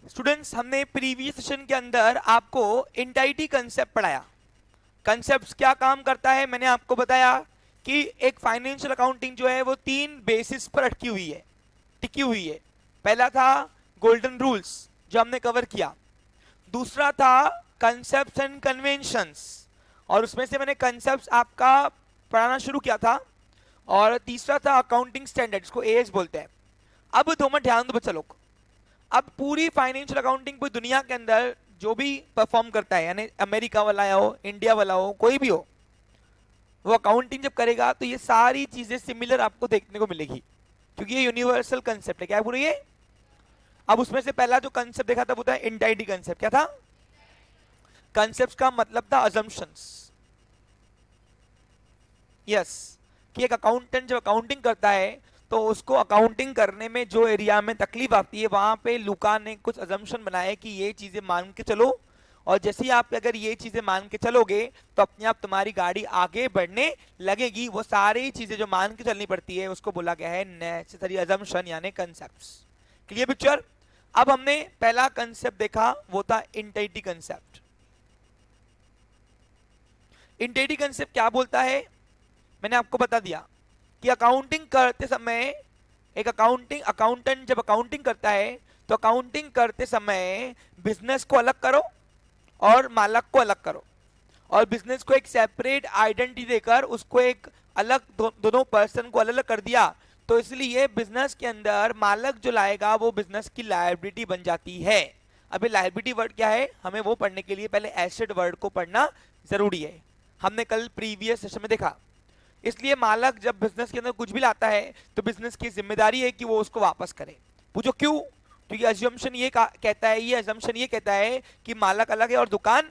Students, हमने previous session के अंदर आपको एंटाइटी कंसेप्ट पढ़ाया। कंसेप्ट क्या काम करता है मैंने आपको बताया कि एक फाइनेंशियल अकाउंटिंग जो है वो 3 बेसिस पर अटकी हुई है, टिकी हुई है। पहला था गोल्डन रूल्स जो हमने कवर किया, दूसरा था कंसेप्ट्स एंड कन्वेंशंस और उसमें से मैंने कंसेप्ट्स आपका पढ़ाना शुरू किया था, और तीसरा था अकाउंटिंग स्टैंडर्ड्स को एएस बोलते हैं। अब दो में ध्यान दो बच्चा लोग, अब पूरी फाइनेंशियल अकाउंटिंग पूरी दुनिया के अंदर जो भी परफॉर्म करता है, यानी अमेरिका वाला हो, इंडिया वाला हो, कोई भी हो, वो अकाउंटिंग जब करेगा तो ये सारी चीजें सिमिलर आपको देखने को मिलेगी, क्योंकि ये यूनिवर्सल कंसेप्ट है। क्या है पूरा ये? अब उसमें से पहला जो कंसेप्ट देखा था वो था एंटाइटी कंसेप्ट। क्या था? कंसेप्ट का मतलब था अजम्पशंस। यस, कि एक अकाउंटेंट जब अकाउंटिंग करता है तो उसको अकाउंटिंग करने में जो एरिया में तकलीफ आती है, वहां पे लुका ने कुछ अजम्पशन बनाए कि ये चीजें मान के चलो, और जैसे ही आप अगर ये चीजें मान के चलोगे तो अपने आप तुम्हारी गाड़ी आगे बढ़ने लगेगी। वो सारी चीजें जो मान के चलनी पड़ती है उसको बोला गया है नेसेसरी अजम्पशन यानी कंसेप्ट्स। Clear picture? अब हमने पहला कंसेप्ट देखा वो था इंटाइटी कंसेप्ट। इंटाइटी कंसेप्ट क्या बोलता है मैंने आपको बता दिया कि अकाउंटिंग करते समय एक अकाउंटेंट जब अकाउंटिंग करता है तो अकाउंटिंग करते समय बिजनेस को अलग करो और मालक को अलग करो, और बिजनेस को एक सेपरेट आइडेंटिटी देकर उसको एक अलग दोनों पर्सन को अलग अलग कर दिया, तो इसलिए बिजनेस के अंदर मालक जो लाएगा वो बिजनेस की लायबिलिटी बन जाती है। अभी लायबिलिटी वर्ड क्या है हमें वो पढ़ने के लिए पहले एसेट वर्ड को पढ़ना जरूरी है, हमने कल प्रीवियस सेशन में देखा। इसलिए मालक जब बिजनेस के अंदर कुछ भी लाता है तो बिजनेस की जिम्मेदारी है कि वो उसको वापस करे। पूछो क्यों? क्योंकि अज्यूम्पशन ये कहता है, ये अजम्पशन ये कहता है कि मालक अलग है और दुकान,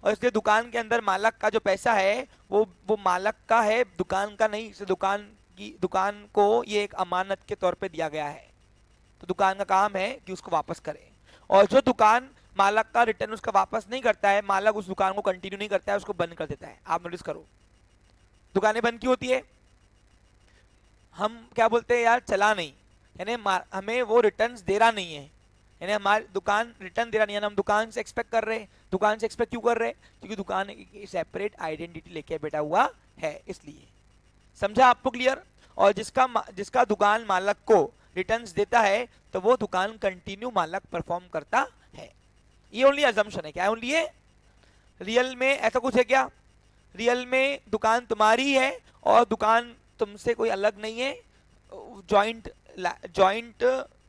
और इसलिए दुकान के अंदर मालक का जो पैसा है वो मालक का है, दुकान का नहीं। इसलिए दुकान को ये एक अमानत के तौर पे दिया गया है, तो दुकान का काम है कि उसको वापस करे। और जो दुकान मालक का रिटर्न उसका वापस नहीं करता है, मालक उस दुकान को कंटिन्यू नहीं करता है, उसको बंद कर देता है। आप नोटिस करो दुकानें बंद क्यों होती है? हम क्या बोलते हैं यार, चला नहीं, यानी हमें वो रिटर्न्स दे रहा नहीं है, यानी हमारी दुकान रिटर्न दे रहा नहीं है, हम दुकान से एक्सपेक्ट कर रहे हैं। दुकान से एक्सपेक्ट क्यों कर रहे हैं? क्योंकि दुकान एक सेपरेट आइडेंटिटी लेके बैठा हुआ है, इसलिए। समझा आपको क्लियर? और जिसका दुकान मालक को रिटर्न्स देता है तो वो दुकान कंटिन्यू मालक परफॉर्म करता है। ये ओनली अजम्पशन है। क्या है ओनली? ये रियल में ऐसा कुछ है क्या? रियल में दुकान तुम्हारी है और दुकान तुमसे कोई अलग नहीं है, जॉइंट जॉइंट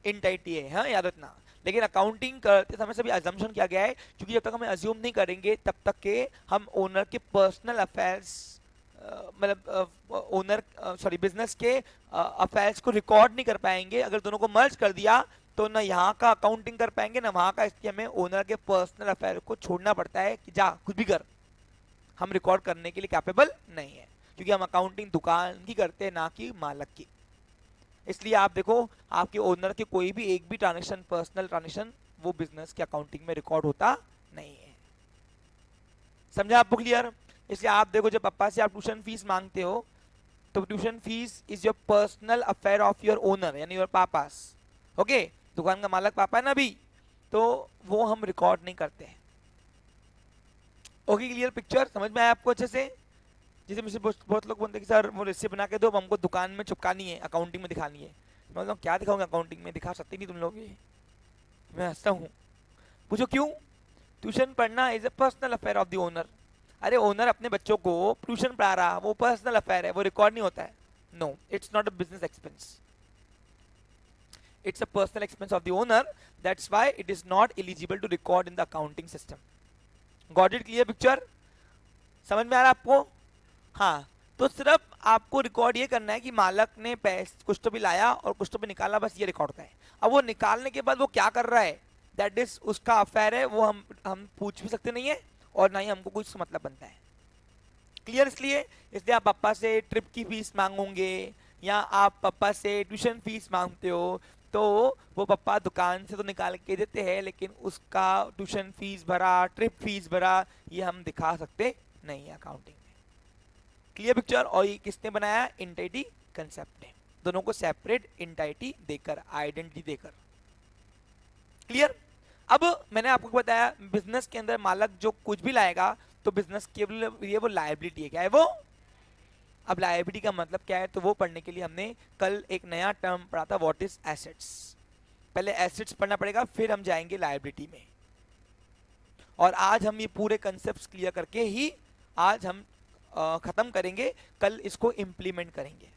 एंटिटी है, हाँ याद रखना। लेकिन अकाउंटिंग करते समय सभी अजम्पशन किया गया है, क्योंकि जब तक हम अज्यूम नहीं करेंगे तब तक के हम ओनर के पर्सनल अफेयर्स, मतलब ओनर सॉरी बिजनेस के अफेयर्स को रिकॉर्ड नहीं कर पाएंगे। अगर दोनों को मर्ज कर दिया तो ना यहाँ का अकाउंटिंग कर पाएंगे ना वहाँ का, इसलिए हमें ओनर के पर्सनल अफेयर को छोड़ना पड़ता है कि जा कुछ भी कर, हम रिकॉर्ड करने के लिए कैपेबल नहीं है, क्योंकि हम अकाउंटिंग दुकान की करते हैं ना कि मालक की। इसलिए आप देखो आपके ओनर के कोई भी एक भी ट्रांजेक्शन, पर्सनल ट्रांजेक्शन, वो बिजनेस के अकाउंटिंग में रिकॉर्ड होता नहीं है। समझा आपको क्लियर? इसलिए आप देखो जब पापा से आप ट्यूशन फीस मांगते हो तो tuition fees is your personal affair of your owner, यानी योर पापास। ओके, दुकान का मालक पापा है ना अभी, तो वो हम रिकॉर्ड नहीं करते हैं। Okay clear picture? समझ में आया आपको अच्छे से? जैसे मुझे बहुत लोग बोलते हैं कि सर वो रेसिपी बना के दो, हमको दुकान में चिपकानी है, अकाउंटिंग में दिखानी है। मैं बोलता हूँ क्या दिखाऊंगा अकाउंटिंग में, दिखा सकते नहीं तुम लोग ये। मैं हंसता हूँ। पूछो क्यों? ट्यूशन पढ़ना is a personal affair of the owner. अरे ओनर अपने बच्चों को ट्यूशन पढ़ा रहा, वो पर्सनल अफेयर है, वो रिकॉर्ड नहीं होता है। No, it's not a business expense, it's a personal expense of the owner, that's why it is not eligible to record in the accounting system. Got it? Clear picture? समझ में आ रहा है आपको? हाँ, तो सिर्फ आपको रिकॉर्ड ये करना है कि मालक ने पैसे कुछ तो भी लाया और कुछ तो भी निकाला, बस ये रिकॉर्ड होता है। अब वो निकालने के बाद वो क्या कर रहा है, दैट इज उसका अफेयर है, वो हम पूछ भी सकते नहीं है और ना ही हमको कुछ मतलब बनता है। क्लियर? इसलिए आप पापा से ट्रिप की फीस मांगोगे या आप पापा से ट्यूशन फीस मांगते हो तो वो पापा दुकान से तो निकाल के देते हैं, लेकिन उसका ट्यूशन फीस भरा, ट्रिप फीस भरा, ये हम दिखा सकते नहीं है अकाउंटिंग में। Clear picture? और ये किसने बनाया? एंटिटी कंसेप्ट ने, दोनों को सेपरेट एंटिटी देकर, आइडेंटिटी देकर। क्लियर? अब मैंने आपको बताया बिजनेस के अंदर मालक जो कुछ भी लाएगा तो बिजनेस के लिए वो लायबिलिटी है। क्या है वो? अब लायबिलिटी का मतलब क्या है, तो वो पढ़ने के लिए हमने कल एक नया टर्म पढ़ा था, व्हाट इज एसेट्स। पहले एसेट्स पढ़ना पड़ेगा, फिर हम जाएंगे लायबिलिटी में। और आज हम ये पूरे कंसेप्ट क्लियर करके ही आज हम खत्म करेंगे, कल इसको इंप्लीमेंट करेंगे।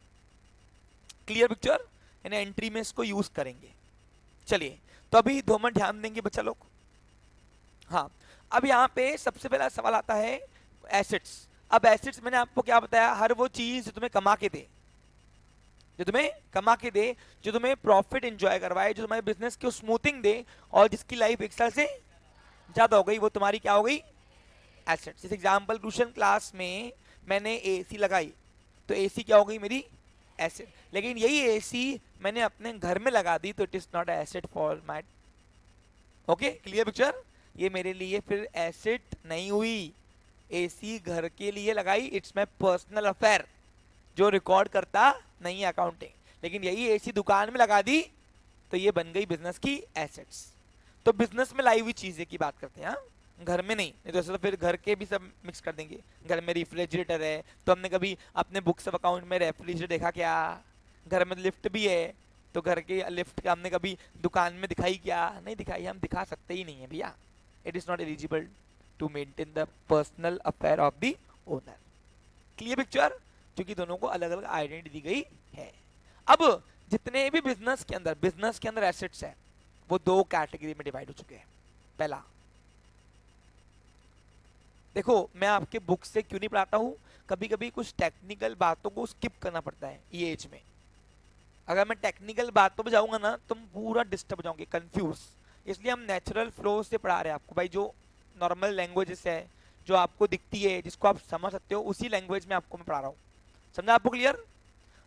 Clear picture? यानी एंट्री में इसको यूज करेंगे। चलिए, तो अभी 2 मिनट ध्यान देंगे बच्चा लोग। हाँ, अब यहाँ पे सबसे पहला सवाल आता है एसेट्स। अब एसेट्स मैंने आपको क्या बताया, हर वो चीज जो तुम्हें कमा के दे, जो तुम्हें कमा के दे, जो तुम्हें प्रॉफिट एंजॉय करवाए, जो तुम्हारे बिजनेस को स्मूथिंग दे, और जिसकी लाइफ 1 साल से ज्यादा हो गई, वो तुम्हारी क्या हो गई? एसेट्स। जैसे एग्जांपल, ट्यूशन क्लास में मैंने एसी लगाई, तो एसी क्या हो गई? मेरी एसेट। लेकिन यही एसी मैंने अपने घर में लगा दी, तो it is not asset for my. Okay, clear picture? ये मेरे लिए फिर एसेट नहीं हुई। एसी घर के लिए लगाई, इट्स माई पर्सनल अफेयर, जो रिकॉर्ड करता नहीं है अकाउंटिंग। लेकिन यही एसी दुकान में लगा दी, तो ये बन गई बिजनेस की एसेट्स। तो बिजनेस में लाई हुई चीजें की बात करते हैं, घर में नहीं तो ऐसे तो फिर घर के भी सब मिक्स कर देंगे। घर में रेफ्रिजरेटर है, तो हमने कभी अपने बुक्स ऑफ अकाउंट में रेफ्रिजरेटर देखा क्या? घर में लिफ्ट भी है, तो घर के लिफ्ट का हमने कभी दुकान में दिखाई क्या? नहीं दिखाई, हम दिखा सकते ही नहीं है भैया। It is not eligible to maintain the personal affair of the owner. Clear picture? क्योंकि दोनों को अलग अलग आइडेंटिटी दी गई है। अब जितने भी बिजनेस के अंदर एसेट्स है, वो 2 कैटेगरी में डिवाइड हो चुके हैं। पहला, देखो मैं आपके बुक से क्यों नहीं पढ़ाता हूं, कभी कभी कुछ टेक्निकल बातों को स्किप करना पड़ता है ये एज में। अगर मैं टेक्निकल बातों पे जाऊंगा ना, तुम पूरा डिस्टर्ब हो जाओगे, कंफ्यूज। इसलिए हम नेचुरल फ्लो से पढ़ा रहे हैं आपको भाई, जो नॉर्मल लैंग्वेजेस है, जो आपको दिखती है, जिसको आप समझ सकते हो, उसी लैंग्वेज में आपको मैं पढ़ा रहा हूँ। समझा आपको? क्लियर?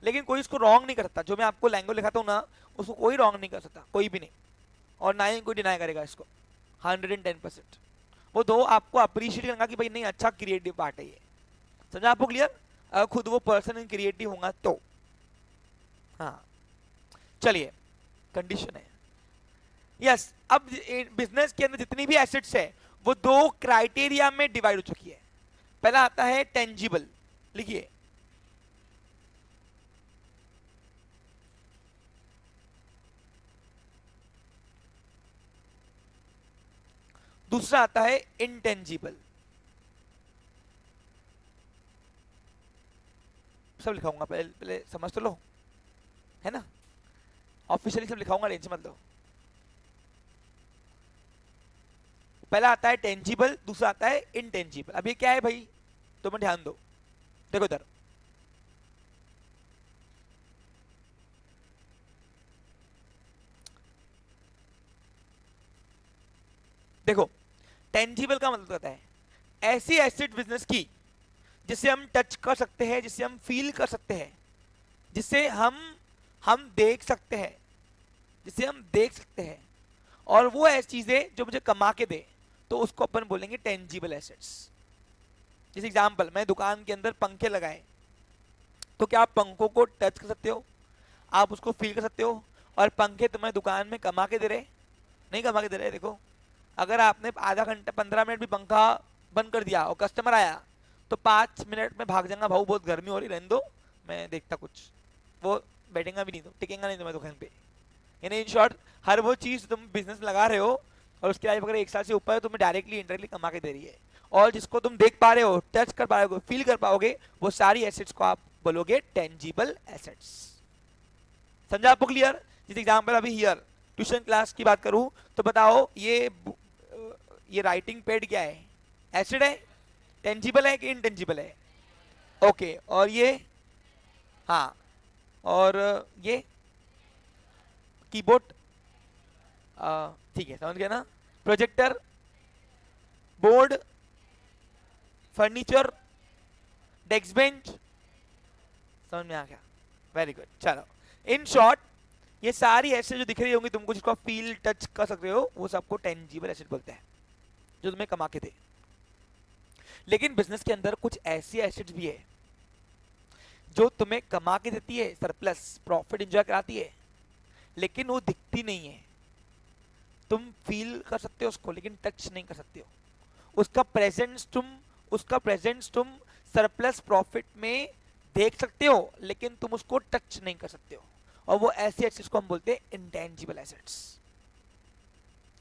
लेकिन कोई इसको रॉन्ग नहीं करता, जो मैं आपको लैंग्वेज लिखाता हूँ ना, उसको कोई रॉन्ग नहीं कर सकता, कोई भी नहीं, और ना ही कोई डिनाई करेगा इसको। 110%। वो दो आपको अप्रिशिएट करना कि भाई नहीं, अच्छा क्रिएटिव पार्ट है ये। समझा आपको? क्लियर? अगर खुद वो पर्सन क्रिएटिव होगा तो। हाँ, चलिए, कंडीशन है यस। अब बिजनेस के अंदर जितनी भी एसेट्स है, वो 2 क्राइटेरिया में डिवाइड हो चुकी है। पहला आता है टेंजिबल, लिखिए। दूसरा आता है इंटेंजिबल। सब लिखाऊंगा, पहले पहले समझ तो लो, है ना? ऑफिशियली सब लिखाऊंगा, टेंशन मत लो। पहला आता है टेंजिबल, दूसरा आता है इंटेंजिबल। अब ये क्या है भाई, तो मैं ध्यान दो, देखो इधर। देखो, टेंजिबल का मतलब होता है ऐसी एसेट बिजनेस की जिसे हम टच कर सकते हैं, जिसे हम फील कर सकते हैं, जिसे हम देख सकते हैं, जिसे हम देख सकते हैं, और वो ऐसी चीजें जो मुझे कमा के दे, तो उसको अपन बोलेंगे टेंजिबल एसेट्स। जैसे एग्जांपल, मैं दुकान के अंदर पंखे लगाए, तो क्या आप पंखों को टच कर सकते हो? आप उसको फील कर सकते हो? और पंखे तुम्हें दुकान में कमा के दे रहे? नहीं कमा के दे रहे। देखो, अगर आपने आधा घंटा 15 मिनट भी पंखा बंद कर दिया और कस्टमर आया, तो 5 मिनट में भाग जाएगा, भाऊ बहुत गर्मी हो रही, रहने दो, मैं देखता कुछ। वो बैठेगा भी नहीं, तो टिकेगा नहीं तुम्हारी दुकान पे। यानी इन शॉर्ट, हर वो चीज तुम बिजनेस लगा रहे हो और उसकी लाइफ अगर 1 साल से ऊपर है, तुम्हें डायरेक्टली इंडायरेक्टली कमा के दे रही है, और जिसको तुम देख पा रहे हो, टच कर पा रहे हो, फील कर पाओगे, वो सारी एसेट्स को आप बोलोगे टेंजिबल एसेट्स। समझा आपको? क्लियर? जैसे एग्जांपल, अभी हियर ट्यूशन क्लास की बात करूं, तो बताओ ये राइटिंग पैड क्या है? एसेट है? टेंजिबल है कि इनटेंजिबल है? ओके, और ये? हाँ, और ये कीबोर्ड? ठीक है, समझ गया ना? Projector, board, furniture, desk bench, समझ में आ गया? Very good. चलो, इन शॉर्ट, ये सारी एसेट जो दिख रही होंगी तुमको, जिसको आप फील टच कर सकते हो, वो सबको टेंजिबल एसेट बोलते हैं, जो तुम्हें कमा के दे। लेकिन बिजनेस के अंदर कुछ ऐसी एसेट्स भी है जो तुम्हें कमा के देती है, सरप्लस प्रॉफिट एंजॉय कराती है, लेकिन वो दिखती नहीं है। तुम फील कर सकते हो उसको लेकिन टच नहीं कर सकते हो। उसका प्रेजेंस तुम सरप्लस प्रॉफिट में देख सकते हो लेकिन तुम उसको टच नहीं कर सकते हो। और वो ऐसे एसेट्स को हम बोलते हैं इंटेंजिबल एसेट्स।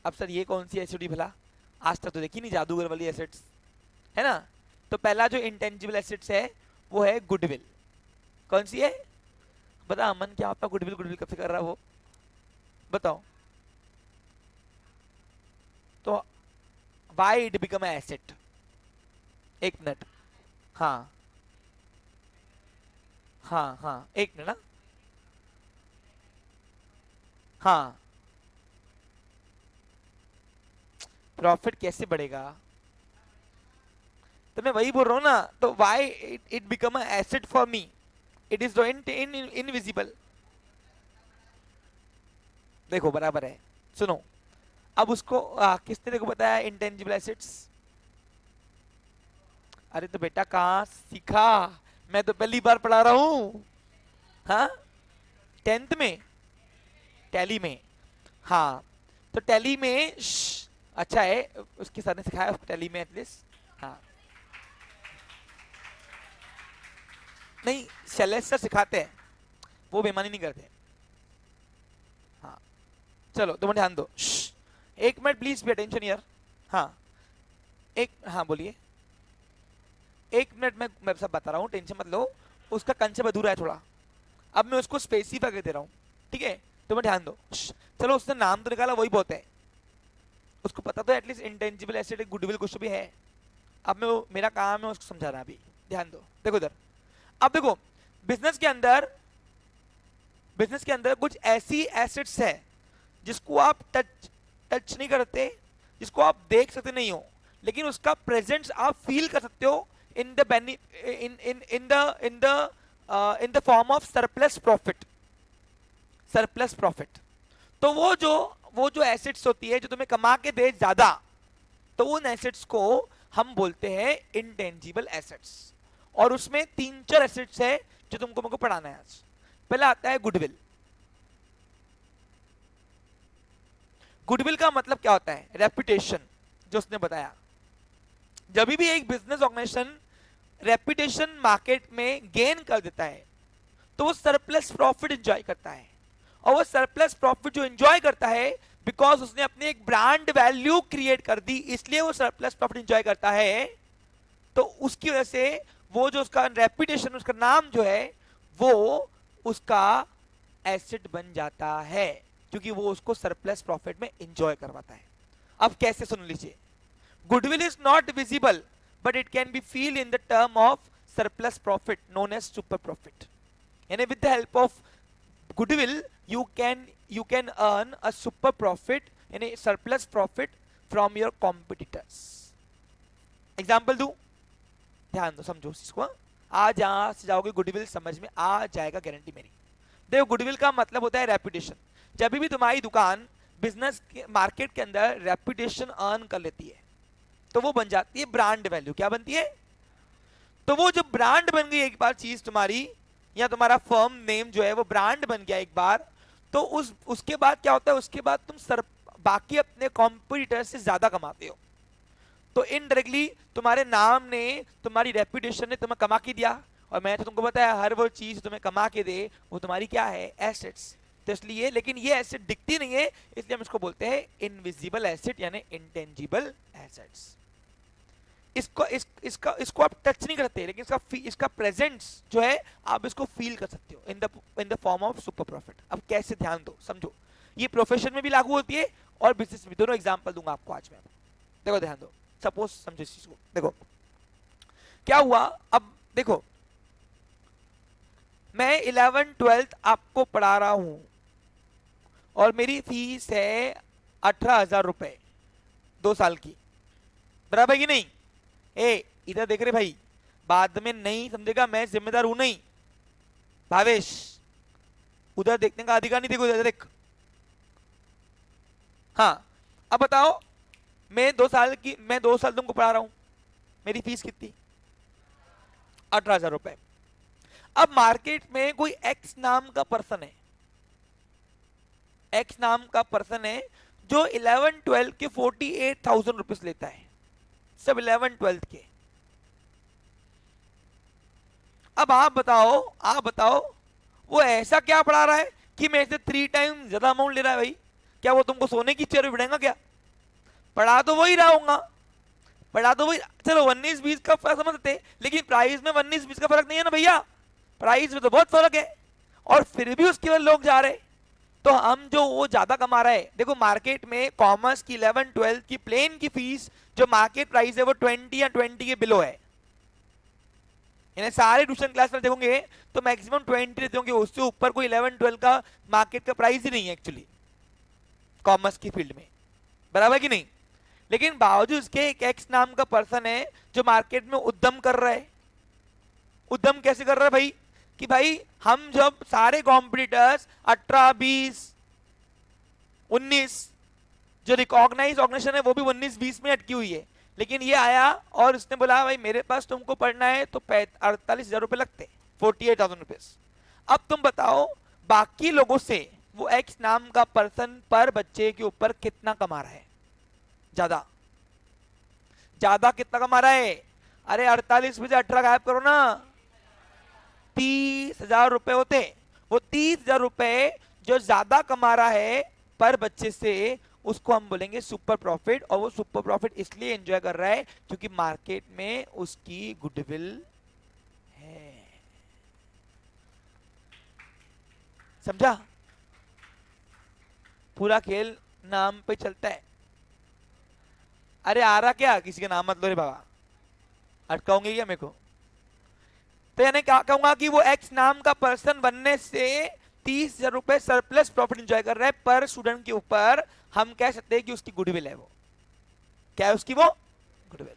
अब सर ये कौन सी एसेट हुई भला, आज तक तो देखी नहीं जादूगर वाली एसेट्स, है ना। तो पहला जो इंटेंजिबल एसेट्स है वो है गुडविल। कौन सी है बता अमन, क्या होता गुडविल? गुडविल कब से कर रहा है वो, बताओ तो। Why it become asset? एक मिनट, हाँ हाँ हाँ एक मिनट ना, हाँ प्रॉफिट कैसे बढ़ेगा? तो मैं वही बोल रहा हूँ ना, तो why it become a asset for me? It is invisible. देखो बराबर है, सुनो। अब उसको किसने देखो बताया इंटेंजिबल एसेट्स? अरे तो बेटा कहाँ सीखा, मैं तो पहली बार पढ़ा रहा हूँ। हाँ 10th में, टैली में। हाँ तो टैली में अच्छा है, उसके सर ने सिखाया उसको टैली में एटलीस्ट। हाँ नहीं शैलेश सर सिखाते हैं, वो बेईमानी नहीं करते। हाँ चलो तुम ध्यान दो, एक मिनट प्लीज बी अटेंशन यार। हाँ एक, हाँ बोलिए। एक मिनट मैं सब बता रहा हूँ, टेंशन मत लो। उसका कंसेप्ट अधूरा है थोड़ा, अब मैं उसको स्पेसिफाई कर दे रहा हूँ, ठीक है। तुम्हें ध्यान दो, चलो उसने नाम तो निकाला वही बहुत है, उसको पता तो एटलीस्ट इंटेंजिबल एसेट गुडविल कुछ भी है। अब मैं मेरा काम है उसको समझाना। अभी ध्यान दो, देखो इधर। अब देखो बिजनेस के अंदर, बिजनेस के अंदर कुछ ऐसी एसेट्स है जिसको आप टच नहीं करते, जिसको आप देख सकते नहीं हो, लेकिन उसका प्रेजेंस आप फील कर सकते हो in the in the form of surplus profit. Surplus profit, तो वो जो एसेट्स होती है जो तुम्हें कमा के दे ज्यादा, तो उन एसेट्स को हम बोलते हैं इंटेंजिबल एसेट्स। और उसमें 3-4 एसेट्स है जो तुमको मेरे को पढ़ाना है आज। पहला आता है गुडविल। गुडविल का मतलब क्या होता है? रेपुटेशन, जो उसने बताया। जब भी एक बिजनेस ऑर्गेनाइजेशन रेपुटेशन मार्केट में गेन कर देता है तो वो सरप्लस प्रॉफिट एंजॉय करता है। और वो सरप्लस प्रॉफिट जो एंजॉय करता है बिकॉज उसने अपनी एक ब्रांड वैल्यू क्रिएट कर दी, इसलिए वो सरप्लस प्रॉफिट एंजॉय करता है। तो उसकी वजह से वो जो उसका रेपुटेशन, उसका नाम जो है वो उसका एसेट बन जाता है, क्योंकि वो उसको सरप्लस प्रॉफिट में एंजॉय करवाता है। अब कैसे, सुन लीजिए। Goodwill is not visible but it can be feel in the term of surplus profit known as super profit. यानी with the help of goodwill you can earn a super profit यानी surplus profit from your competitors। Example दू, ध्यान दो समझो इसको। आज जहां से जाओगे गुडविल समझ में आ जाएगा, गारंटी मेरी। देखो गुडविल का मतलब होता है रेपुटेशन। जब भी तुम्हारी दुकान बिजनेस मार्केट के अंदर रेपुटेशन अर्न कर लेती है तो वो बन जाती है ब्रांड वैल्यू। क्या बनती है? तो वो जब ब्रांड बन गई एक बार चीज तुम्हारी, या तुम्हारा फर्म नेम जो है वो ब्रांड बन गया एक बार, तो उसके बाद क्या होता है? उसके बाद तुम बाकी अपने कॉम्पिटिटर से ज्यादा कमाते हो। तो इनडायरेक्टली तुम्हारे नाम ने, तुम्हारी रेपुटेशन ने तुम्हें कमा के दिया। और मैंने तो तुमको बताया हर वो चीज तुम्हें कमा के दे वो तुम्हारी क्या है? एसेट्स। तो इसलिए, लेकिन ये एसेट दिखती नहीं है, इसलिए हम इसको बोलते हैं इनविजिबल एसेट यानी इंटेंजिबल एसेट्स। इसको आप टच नहीं करते, लेकिन इसका प्रेजेंस जो है आप इसको फील कर सकते हो in the form of super profit. अब कैसे, ध्यान दो समझो। ये प्रोफेशन में भी लागू होती है और बिजनेस में भी। दोनों एग्जांपल दूंगा आपको आज मैं। देखो ध्यान दो, सपोज समझो इस चीज को। देखो क्या हुआ, अब देखो मैं 11th-12th आपको पढ़ा रहा हूं और मेरी फीस है 18,000 रुपए 2 साल की, बराबर कि नहीं? ए इधर देख रहे भाई, बाद में नहीं समझेगा, मैं जिम्मेदार हूं नहीं। भावेश उधर देखने का अधिकार नहीं, देखो इधर देख। हाँ अब बताओ, मैं 2 साल तुमको पढ़ा रहा हूं, मेरी फीस कितनी? 18,000 रुपए। अब मार्केट में कोई एक्स नाम का पर्सन है, एक्स नाम का पर्सन है जो 11-12 के 48,000 रुपीज लेता है, सब 11-12 के। अब आप बताओ वो ऐसा क्या पढ़ा रहा है कि मेरे से 3 टाइम ज्यादा अमाउंट ले रहा है भाई? क्या वो तुमको सोने की चेयर पे बिठाएगा क्या? पढ़ा तो वही रहा हूंगा, पढ़ा तो वही। चलो 19-20 का फर्क समझते, लेकिन प्राइस में 19-20 का फर्क नहीं है ना भैया, प्राइस में तो बहुत फर्क है। और फिर भी उसके बाद लोग जा रहे, तो हम जो वो ज्यादा कमा रहा है। देखो मार्केट में कॉमर्स की 11-12 की प्लेन की फीस जो मार्केट प्राइस है वो 20 या 20 के बिलो है। यानी सारे ट्यूशन क्लास में देखोगे तो मैक्सिमम 20 देते होंगे, उससे ऊपर कोई 11-12 का मार्केट का प्राइस ही नहीं है एक्चुअली कॉमर्स की फील्ड में, बराबर कि नहीं? लेकिन बावजूद उसके एक एक्स नाम का पर्सन है जो मार्केट में उद्यम कर रहा है। उद्यम कैसे कर रहा है भाई? कि भाई हम जब सारे कॉम्पिटिटर्स 18, 20, 19 जो रिकॉग्नाइज ऑर्गेनाइजेशन है वो भी 19-20 में अटकी हुई है, लेकिन ये आया और उसने बोला भाई मेरे पास तुमको पढ़ना है तो 48,000 रुपए लगते, 48,000 रुपीज। अब तुम बताओ बाकी लोगों से वो एक्स नाम का पर्सन पर बच्चे के ऊपर कितना कमा रहा है? ज्यादा ज्यादा कितना कमा रहा है? अरे 48 में से 18 गायब करो ना, 30,000 रुपए होते। वो 30,000 रुपए जो ज्यादा कमा रहा है पर बच्चे से, उसको हम बोलेंगे सुपर प्रॉफिट। और वो सुपर प्रॉफिट इसलिए एंजॉय कर रहा है क्योंकि मार्केट में उसकी गुडविल है। समझा? पूरा खेल नाम पे चलता है। अरे आ रहा क्या? किसी का नाम मत लो रे बाबा, अटकाओगे क्या मेरे को? तो यानी क्या कहूंगा कि वो एक्स नाम का पर्सन बनने से 30,000 रुपए सरप्लस प्रॉफिट एंजॉय कर रहा है पर स्टूडेंट के ऊपर। हम कह सकते हैं कि उसकी गुडविल है। वो क्या है? उसकी वो गुडविल।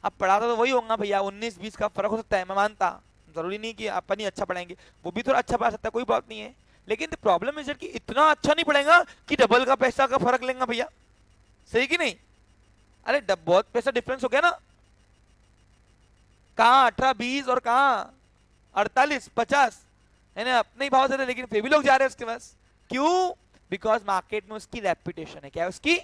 अब पढ़ाता तो वही होगा भैया, 19-20 का फर्क हो सकता है, मैं मानता। जरूरी नहीं कि अपन ही अच्छा पढ़ाएंगे, वो भी थोड़ा अच्छा पढ़ा सकता है, कोई बात नहीं है। लेकिन प्रॉब्लम इज कि इतना अच्छा नहीं पढ़ेगा कि डबल का पैसा का फर्क लेंगे भैया, सही कि नहीं? अरे बहुत पैसा डिफरेंस हो गया ना, कहाँ 18-20 और कहाँ 48-50, है ना? अपने ही भाव से थे लेकिन फिर भी लोग जा रहे हैं उसके पास। क्यों? बिकॉज मार्केट में उसकी रेपुटेशन है। क्या है उसकी?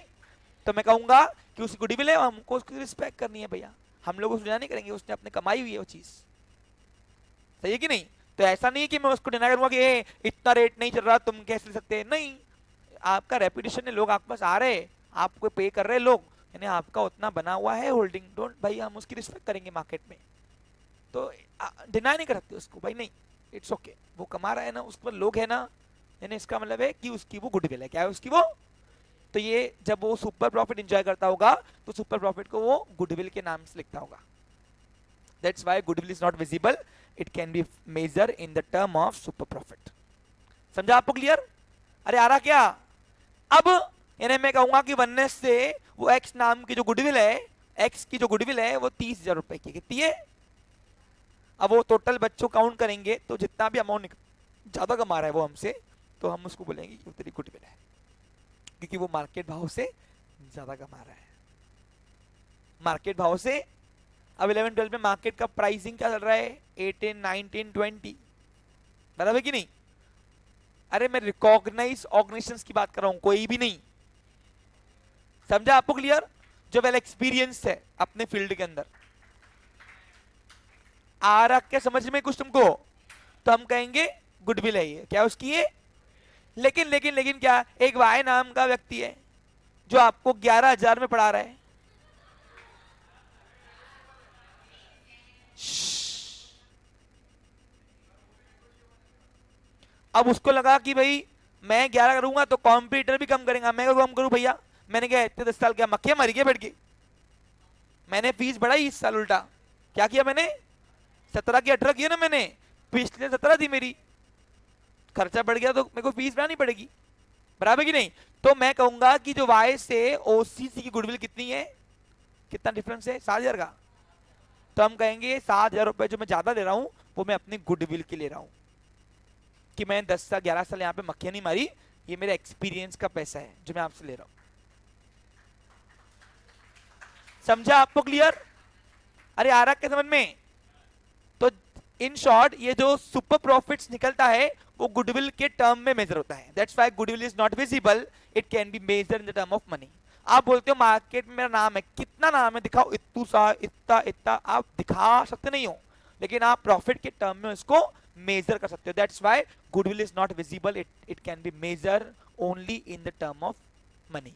तो मैं कहूंगा कि उसकी गुडविल है, हमको उसकी रिस्पेक्ट करनी है भैया। हम लोग उसको नहीं करेंगे, उसने अपने कमाई हुई है वो चीज, सही है कि नहीं? तो ऐसा नहीं है कि मैं उसको डिनाई करूंगा कि इतना रेट नहीं चल रहा तुम कैसे ले सकते हैं। नहीं, आपका रेपुटेशन है, लोग आपके पास आ रहे हैं, आपको पे कर रहे हैं लोग, यानी आपका उतना बना हुआ है होल्डिंग। डोंट भाई, हम उसकी रिस्पेक्ट करेंगे मार्केट में, तो डिनाई नहीं कर सकते उसको भाई, नहीं, इट्स ओके। वो कमा रहा है ना, उस पर लोग है ना, यानी इसका मतलब है कि उसकी वो गुडविल है। क्या है उसकी वो? तो ये जब वो सुपर प्रॉफिट एंजॉय करता होगा तो सुपर प्रॉफिट को वो गुडविल के नाम से लिखता होगा। That's why goodwill is not visible, it can be measure in the term of super profit. समझा आपको? क्लियर? अरे आ रहा क्या? अब यानी मैं कहूंगा कि वननेस से वो एक्स नाम की जो गुडविल है, एक्स की जो गुडविल है वो 30,000 रुपए की कितनी है? अब वो टोटल बच्चों काउंट करेंगे तो जितना भी अमाउंट ज्यादा कमा रहा है वो हमसे, तो हम उसको बोलेंगे कि तेरी गुडविल है, क्योंकि वो मार्केट भाव से ज्यादा कमा रहा है। मार्केट भाव से अब 11-12 में मार्केट का प्राइसिंग क्या चल रहा है? 18, 19, 20, बराबर कि नहीं? अरे मैं रिकॉग्नाइज ऑर्गेनाइजेशंस की बात कर रहा हूं, कोई भी नहीं। समझा आपको? क्लियर? जो वेल एक्सपीरियंस है अपने फील्ड के अंदर। आ रहा क्या समझ में कुछ तुमको? तो हम कहेंगे गुडविल है ये। क्या उसकी है? लेकिन लेकिन लेकिन क्या, एक वाई नाम का व्यक्ति है जो आपको 11,000 में पढ़ा रहा है। अब उसको लगा कि भाई मैं 11 करूंगा तो कॉम्पिटिटर भी कम करेगा, मैं कम करूं भैया। मैंने क्या इतने 10 साल क्या मक्खियां मारी क्या बैठ के? मैंने फीस बढ़ाई इस साल, उल्टा क्या किया मैंने? 17 की 18 किया ना मैंने, पिछले 17 थी मेरी, खर्चा बढ़ गया तो मेरे को फीस बढ़ानी पड़ेगी, बराबर की नहीं? तो मैं कहूंगा कि जो वाई से ओसीसी की गुडविल कितनी है, कितना डिफरेंस है? 7,000 का। तो हम कहेंगे 7,000 रुपए जो मैं ज्यादा ले रहा हूं वो मैं अपनी गुडविल के ले रहा हूं, कि मैं 10 साल 11 साल यहाँ पे मक्खियां नहीं मारी, ये मेरे एक्सपीरियंस का पैसा है जो मैं आपसे ले रहा हूं। समझा आपको? क्लियर? अरे आ रहा क्या समझ में? तो इन शॉर्ट ये जो सुपर प्रॉफिट्स निकलता है वो गुडविल के टर्म में मेजर होता है। That's why goodwill is not visible, it can be measure in the term of money. आप बोलते हो मार्केट में मेरा नाम है, कितना नाम है दिखाओ, इतू सा, इतना इतना, आप दिखा सकते नहीं हो, लेकिन आप प्रॉफिट के टर्म में इसको मेजर कर सकते हो। That's why goodwill is not visible, it can be measure only in the term of money.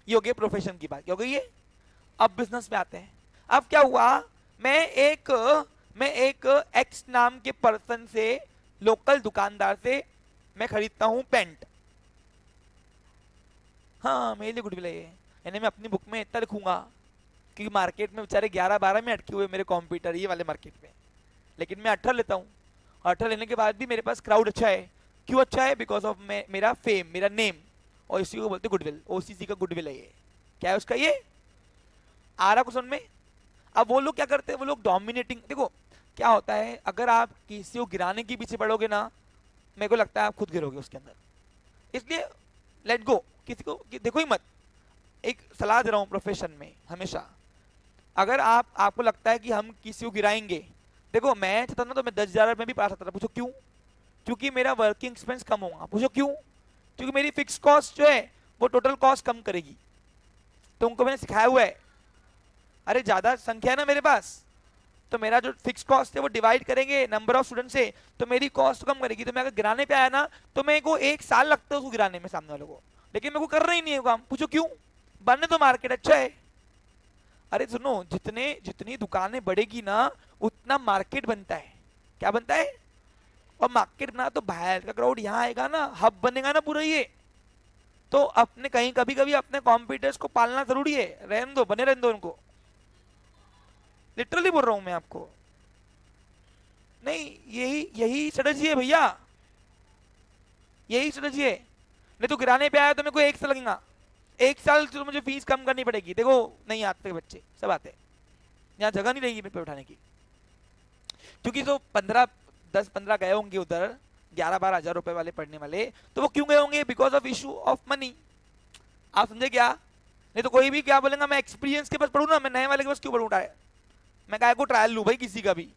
ये हो गया प्रोफेशन की बात, क्या हो गई ये। अब बिजनेस में आते हैं। अब क्या हुआ, मैं एक एक्स नाम के पर्सन से, लोकल दुकानदार से मैं खरीदता हूं पेंट। हाँ मेरे लिए गुडविल है ये, यानी मैं अपनी बुक में इतना लिखूंगा, क्योंकि मार्केट में बेचारे 11-12 में अटके हुए मेरे कॉम्पिटिटर ये वाले मार्केट में, लेकिन मैं 18 लेता हूँ। 18 लेने के बाद भी मेरे पास क्राउड अच्छा है। क्यों अच्छा है? बिकॉज ऑफ मेरा फेम, मेरा नेम, और इसी को बोलते गुडविल। ओसीसी का गुडविल है ये। क्या है उसका ये, आ रहा क्वेश्चन में। अब वो लोग क्या करते हैं, वो लोग डोमिनेटिंग, देखो क्या होता है, अगर आप किसी को गिराने के पीछे पड़ोगे ना, मेरे को लगता है आप खुद गिरोगे उसके अंदर। इसलिए लेट गो, किसी को देखो ही मत। एक सलाह दे रहा हूं प्रोफेशन में हमेशा, अगर आपको लगता है कि हम किसी को गिराएंगे, देखो मैं चाहता ना तो मैं 10,000 में भी पा सकता था। पूछो क्यों? क्योंकि मेरा वर्किंग एक्सपेंस कम होगा। पूछो क्यों? क्योंकि मेरी फिक्स कॉस्ट जो है वो टोटल कॉस्ट कम करेगी। तुमको मैंने सिखाया हुआ है। अरे ज्यादा संख्या है ना मेरे पास, तो मेरा जो फिक्स कॉस्ट है वो डिवाइड करेंगे नंबर ऑफ स्टूडेंट से, तो मेरी कॉस्ट कम करेगी। तो मैं अगर गिराने पे आया ना, तो मेरे को 1 साल लगता है उसको गिराने में सामने वालों को, लेकिन मेरे को करना ही नहीं है काम। पूछो क्यों? बनने तो मार्केट अच्छा है। अरे सुनो, जितनी दुकानें बढ़ेगी ना, उतना मार्केट बनता है। क्या बनता है? और मार्केट बना तो बाहर का क्राउड यहाँ आएगा ना, हब बनेगा ना पूरा ये। तो अपने कहीं कभी कभी अपने कॉम्पिटिटर्स को पालना जरूरी है। रहने दो, बने रहने दो उनको। लिटरली बोल रहा हूं मैं आपको। नहीं, यही स्ट्रेटजी है भैया, यही स्ट्रेटजी है। नहीं तो गिराने पे आया तो मेरे को 1 साल लगेगा। 1 साल तो मुझे फीस कम करनी पड़ेगी। देखो नहीं आते बच्चे, सब आते, यहाँ जगह नहीं रहेगी मेरे पे उठाने की। क्योंकि जो 10-15 गए होंगे उधर, 11-12 हजार रुपए वाले पढ़ने वाले, तो वो क्यों गए होंगे? Because of issue of money. आप समझे क्या? नहीं तो कोई भी क्या बोलेगा, मैं एक्सपीरियंस के पास पढ़ू ना, मैं नए वाले के पास क्यों पढ़ू? मैं काय को ट्रायल लूं भाई किसी का भी।